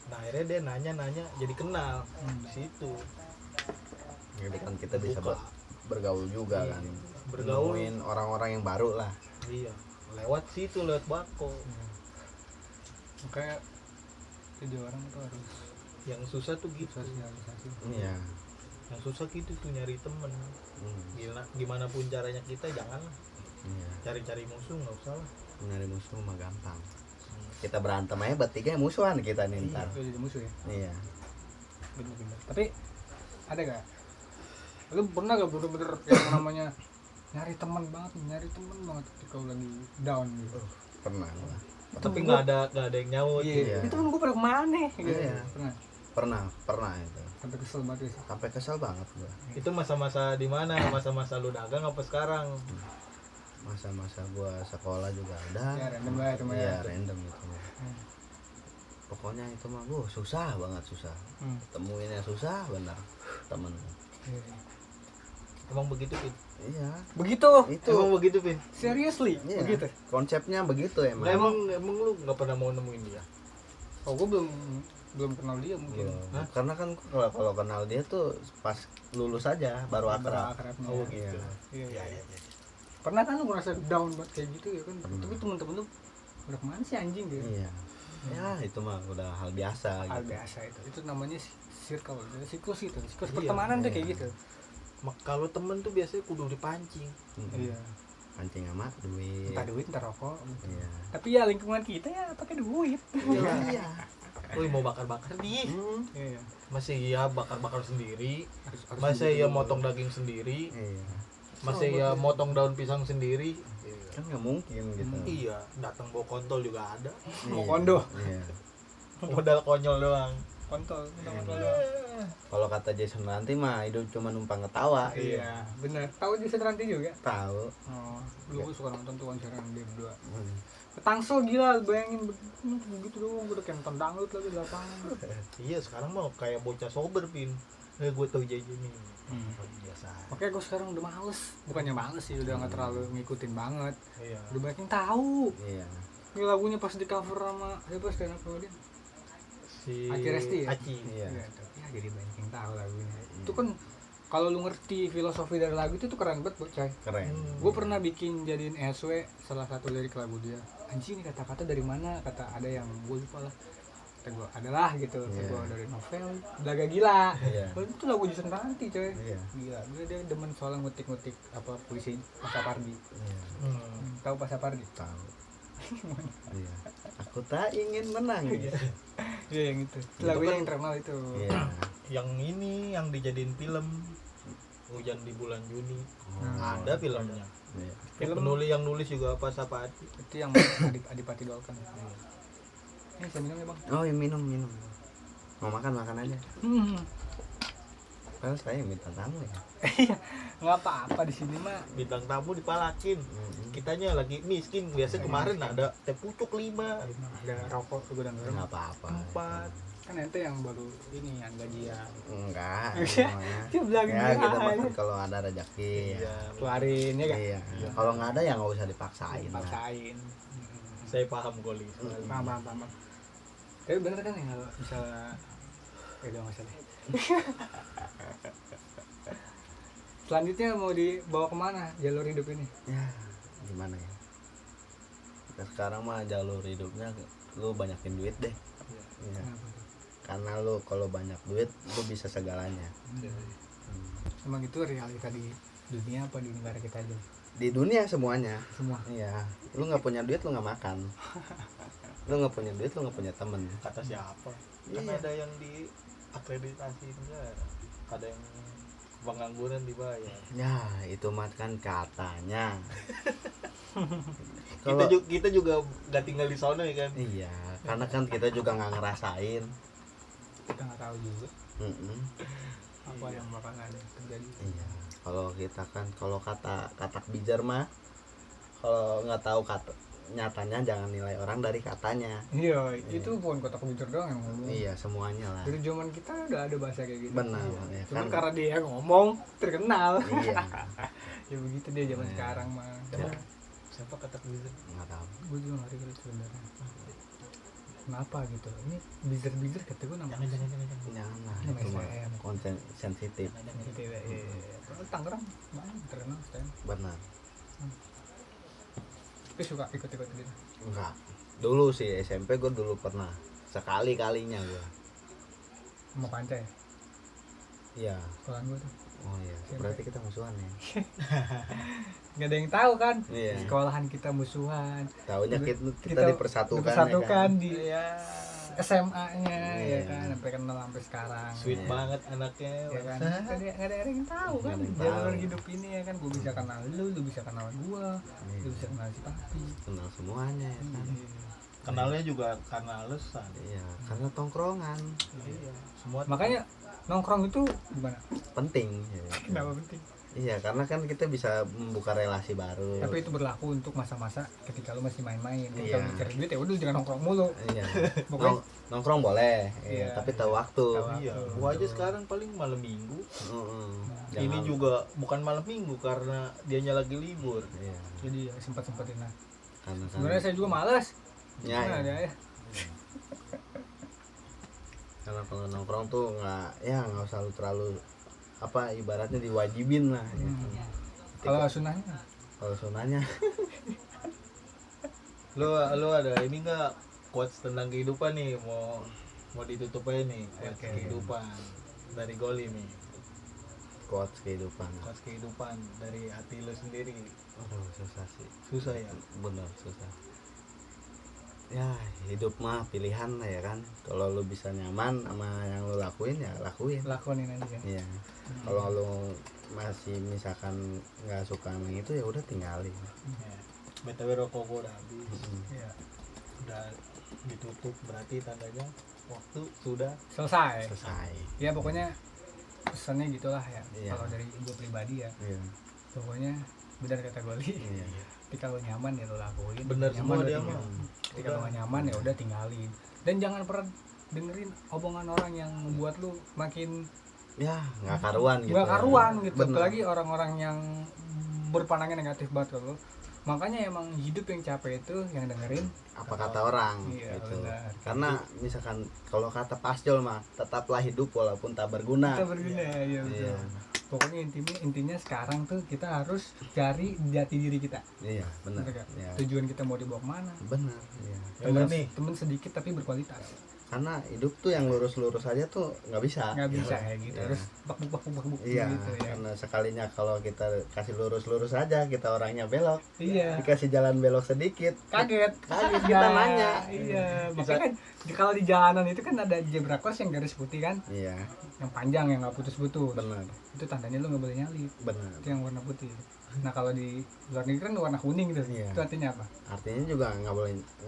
Nah akhirnya dia nanya jadi kenal di situ. Jadi kan kita bisa Buka. bergaul juga Iya, kan, bergaul. nemuin orang-orang yang baru lah. Iya, lewat situ, lewat bako. Makanya jadi orang tuh harus Yang susah tuh gitu. sosialisasi. Iya. Yang susah gitu tuh nyari temen. Gimana pun caranya kita janganlah Iya. cari-cari musuh, nggak usah lah. Nyari musuh mah gampang. Kita berantem aja bertiga musuhan kita nih ntar. Itu jadi musuh ya. Iya. Bener-bener. Tapi ada gak? Lu pernah gak bener-bener yang namanya nyari teman banget ketika lu lagi down gitu? Pernah gua. Tapi nggak ada yang nyaut. Iya. Iya. Itu kan gue pada kemana? Gitu. Iya. Pernah. Pernah itu. Sampai kesel banget sih. Sampai kesel banget gua. Itu masa-masa di mana? Masa-masa lu dagang apa sekarang? Masa-masa gua sekolah juga ada. Ya random lah itu mah Iya, ya. random itu. Pokoknya itu mah gua susah banget, susah. Temuinnya susah benar temen. Emang begitu Pin? Iya. Begitu. Itu Emang begitu Pin? Seriously? iya. Begitu. Konsepnya begitu emang. Emang lu nggak pernah mau nemuin dia? Oh, gue belum kenal dia mungkin. Belum. Hah? Karena kan kalau kenal dia tuh pas lulus aja baru akrab. Akrabnya. Oh Iya. gitu. Iya. Pernah kan lu ngerasa down banget kayak gitu ya kan? Pernah. Tapi temen-temen lu udah kemana sih anjing gitu? Iya. Ya itu mah udah hal biasa Hal gitu. biasa itu namanya circle, siklus gitu, siklus Iya, pertemanan tuh iya. kayak gitu. Kalau temen tuh biasanya kudu dipancing. Iya. Pancing sama duit. Entah duit, entah rokok. Iya. Tapi ya lingkungan kita ya pakai duit. Iya. Woi mau bakar-bakar nih. Iya. Masih ya bakar-bakar sendiri. Harus Masih begitu. ya motong daging sendiri. Iya. Masih ya motong daun pisang sendiri. Kan nggak mungkin gitu. Iya, datang bawa kontol juga ada. Mau Iya. kondo. Iya. Modal konyol doang. Kontol, kontol doang. Kalau kata Jason Ranti mah hidup cuma numpang ketawa. Iya, benar. Tahu di Ranti juga? Tahu. Oh, dulu gue suka nonton tuh konseran dia berdua. Hmm. Tangsel gila, bayangin begitu doang, gue udah kayak nonton dangdut lagi di lapangan. Iya, sekarang mau kayak bocah sober pin. Gue tau jajan nih. Biasa. Makanya gue sekarang udah males, bukannya males sih, udah nggak terlalu ngikutin banget. Iya. Udah banyak yang tahu. Iya. Ini lagunya pas di cover sama siapa stand up comedian? Si Aci Resti ya? Aci. Iya. Ya, jadi banyak yang tahu lagunya. Itu kan kalau lu ngerti filosofi dari lagu itu tuh keren banget, coy. Keren. Gue pernah bikin jadiin SW salah satu lirik lagu dia. Anjing ini kata-kata dari mana? Kata ada yang gue lupa lah. Kata gue adalah gitu. Kata Iya. gue dari novel Belaga Gila. Iya. Oh, itu lagu Jason Ranti, coy. Iya. Gila, dia demen soal ngutik-ngutik apa puisi Passapardi. Iya. Tahu Passapardi? Tahu. Iya. Aku tak ingin menang. Iya. Iya yang itu. Itu Lagunya kan- yang terkenal itu. Iya. Yang ini yang dijadiin film Hujan di Bulan Juni. Hmm. Ada filmnya. Iya. Film- Penulis yang nulis juga apa Sapati. Itu yang Adipati Dolken. Ini saya minum ya bang. Oh, ya minum. Mau makan aja. Padahal saya minta tamu ya. Nggak apa-apa di sini mah. Bintang tamu dipalakin. Kitanya lagi miskin. Biasa kemarin ada teh pucuk 5. Ada rokok juga dan Nggak apa-apa. 4. kan ente yang baru ini yang gajian. Enggak. Dia bilang Ya gitu kita aja. makan kalau ada rezeki. Iya. Keluarin ya kan. Iya. Kalau nggak ada ya nggak usah dipaksain. lah. Paksain. Saya paham Goli. Paham. Tapi bener kan ya kalau misalnya udah nggak usah deh. Selanjutnya mau dibawa kemana jalur hidup ini? Ya gimana ya? Kita sekarang mah jalur hidupnya lu banyakin duit deh. Iya. Kenapa tuh? Karena lu kalau banyak duit lu bisa segalanya. Emang itu realita di dunia apa di negara kita aja? Di dunia semuanya. Semua. Iya. Lu nggak punya duit lu nggak makan. Lu nggak punya duit lu nggak punya temen. Kata siapa? Kan Iya. ada yang di akreditasi negara. Ada yang pengangguran dibayar. Ya itu mah kan katanya. Kita juga nggak tinggal di sana ya kan. Iya. Karena kan kita juga nggak ngerasain. Kita nggak tahu juga Mm-mm. apa yang bakalan terjadi. Iya. Kalau kita kan kalau katak bijar mah kalau nggak tahu kata nyatanya jangan nilai orang dari katanya. Iya, itu bukan kota komputer doang yang ngomong. Iya semuanya lah. Dari zaman kita udah ada bahasa kayak gitu. Benar. Iya. Ya, Cuman kan? karena dia ngomong terkenal. Iya. Ya begitu dia zaman Iya. sekarang mah. Ya. Siapa kata begitu? Nggak tahu. Gue juga ngerti kalau sebenarnya. Kenapa gitu? Ini bizer kata gue namanya. Jangan lah. Nama Itu mah STM. konten sensitif. Gitu ya. Kalau Tangerang banyak terkenal STM. Benar. Tapi suka ikut-ikut gitu. Enggak. Dulu sih SMP gue dulu pernah sekali-kalinya gue. Mau pantai. Iya. Sekolahan gue tuh. Oh iya. Berarti kita musuhan ya. Gak ada yang tahu kan? Iya. Sekolahan kita musuhan. Taunya kita Kita dipersatukan. dipersatukan ya kan? di SMA-nya ya Iya. kan sampai kenal sampai sekarang. Sweet Iya. banget anaknya. Ya kan? Nggak ada yang tahu kan Nggak ada yang jalur tahu. hidup ini ya kan. Gue bisa kenal lu bisa kenal gua, Iya. lu bisa kenal si papi. Kenal semuanya ya kan. Kenalnya juga karena alasan. Iya. Karena tongkrongan Iya. Semua Makanya nongkrong itu gimana? penting. Ya. Kenapa penting? Iya, karena kan kita bisa membuka relasi baru. Tapi itu berlaku untuk masa-masa ketika lu masih main-main. Ketika Iya. lu cari duit ya udah jangan nongkrong mulu. Iya. Pokoknya- Nongkrong boleh, Iya, iya, tapi tahu waktu. Tahu Iya, waktu. gua aja sekarang paling malam minggu. Mm-mm. Ini Jangan- juga bukan malam minggu karena dianya lagi libur. Iya. Jadi ya sempat-sempatin lah. Karena kan Sebenarnya saya juga malas. Ya, Gimana iya. ya? Karena kalau nongkrong tuh nggak usah terlalu apa ibaratnya diwajibin lah. Ya. Kalau sunahnya Kalau sunahnya Lu ada ini enggak quotes tentang kehidupan nih mau ditutup aja nih quotes Oke. kehidupan dari Goli nih. quotes kehidupan. dari hati lo sendiri. Aduh, susah sih. Susah ya. Bener susah. Ya hidup mah pilihan lah ya kan. Kalau lu bisa nyaman sama yang lu lakuin ya lakuin. lakonin aja. Iya. Kalau lu masih misalkan nggak suka sama itu ya udah tinggalin. Ya. BTW rokok gua udah habis. Iya. Udah ditutup, berarti tandanya waktu sudah Selesai. Selesai. Ya pokoknya pesannya gitulah ya. Iya. Kalau dari gue pribadi ya, Iya. pokoknya benar kata Goli. Iya. Ketika lo nyaman ya lo lakuin. bener Nyaman semua lo dia tinggalin. mah. Ketika lo gak nyaman ya udah tinggalin. Dan jangan pernah dengerin omongan orang yang membuat lu makin Ya nggak karuan gitu. gak karuan gitu. Bener. Apalagi orang-orang yang berpandangan negatif banget ke lu. Makanya emang hidup yang capek itu yang dengerin Apa kata orang Iya, gitu. benar. Karena misalkan kalau kata Pasjol mah tetaplah hidup walaupun tak berguna. kita berguna ya betul. Iya. Pokoknya intinya sekarang tuh kita harus cari jati diri kita. Iya, benar. Bener gak? Ya, Tujuan kita mau dibawa kemana? benar. Iya. Ya udah nih. Temen sedikit tapi berkualitas. Karena hidup tuh yang lurus-lurus aja tuh nggak bisa. Nggak bisa kayak gitu. Iya. Harus bak Iya, gitu ya. karena sekalinya kalau kita kasih lurus-lurus aja, kita orangnya belok. Iya. Dikasih jalan belok sedikit, Kaget kita Nah, nanya. iya makanya kan kalau di jalanan itu kan ada zebra cross yang garis putih kan, Iya, yang panjang yang nggak putus-putus, benar, itu tandanya lu nggak boleh nyalip, benar. itu yang warna putih. Nah kalau di luar negeri kan warna kuning tuh, Iya. itu artinya apa? Artinya juga nggak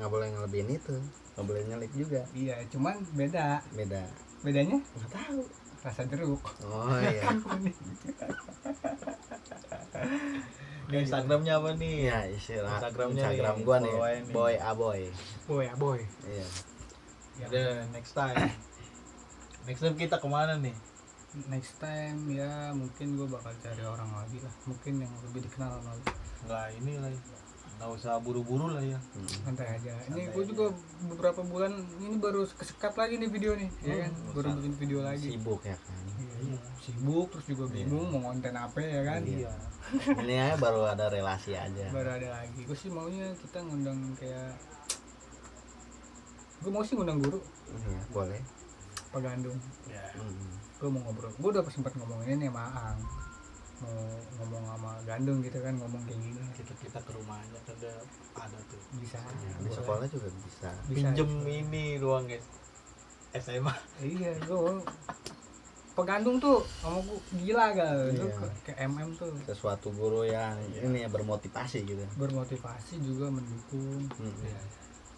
boleh ngelebihin itu, nggak boleh nyelip juga. Iya cuman bedanya Nggak tahu. rasa jeruk. Oh iya. Di Instagramnya apa nih? Iya, istilah Instagramnya Instagram nih, gua nih, follow aja nih. boy aboy. boy Iya. ya, Udah next time kita kemana nih? next time ya mungkin gue bakal cari orang lagi lah, mungkin yang lebih dikenal sama lu. Nggak ini lah, nggak usah buru-buru lah ya. Santai aja. Ini Santai gue aja. juga beberapa bulan ini baru kesekat lagi nih video nih, ya kan? Baru bikin video lagi. Sibuk ya kan. Iya, sibuk terus juga bingung mau konten apa ya kan. Iya. Ini aja baru ada relasi aja. Baru ada lagi. Gue sih maunya kita ngundang kayak gue mau sih ngundang guru Iya, boleh. Pak Gandung. Ya. Gue mau ngobrol. Gue udah sempat ngomongin ini sama Aang. Mau ngomong sama Gandung gitu kan, ngomong kayak gini. Kita ke rumahnya kan ada tuh. Bisa. Ya, di sekolah juga bisa. Bisa. Pinjem ini ruang guys. SMA. Iya, gue Pak Gandung tuh sama gue gila gak itu Iya. ke MM tuh Sesuatu guru yang ini ya bermotivasi gitu. bermotivasi juga mendukung. Iya.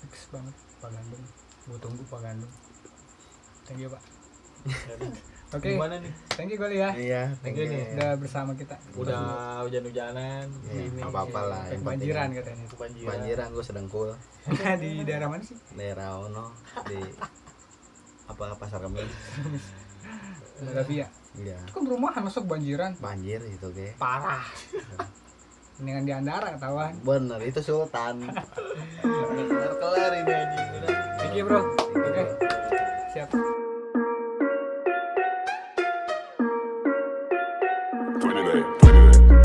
Fix banget Pak Gandung. Gue tunggu Pak Gandung. Thank you Pak. Jadi, Oke. gimana nih? Thank you Goli ya. Iya, Thank you nih. Udah bersama kita. Udah hujan-hujanan. Iya, Ini nggak apa-apa lah. Yang Kebanjiran penting katanya. Kebanjiran. Banjiran gue sedang cool. Di daerah mana sih? Daerah Ono di apa Pasar Kemis. Batavia. Iya. Itu kan perumahan masuk banjiran. Banjir gitu ge. Parah. Mendingan di Andara ketahuan. Bener itu Sultan. Kelar ini anjing. Udah. Thank you bro. Thank you, Oke. bro. Siap. 29.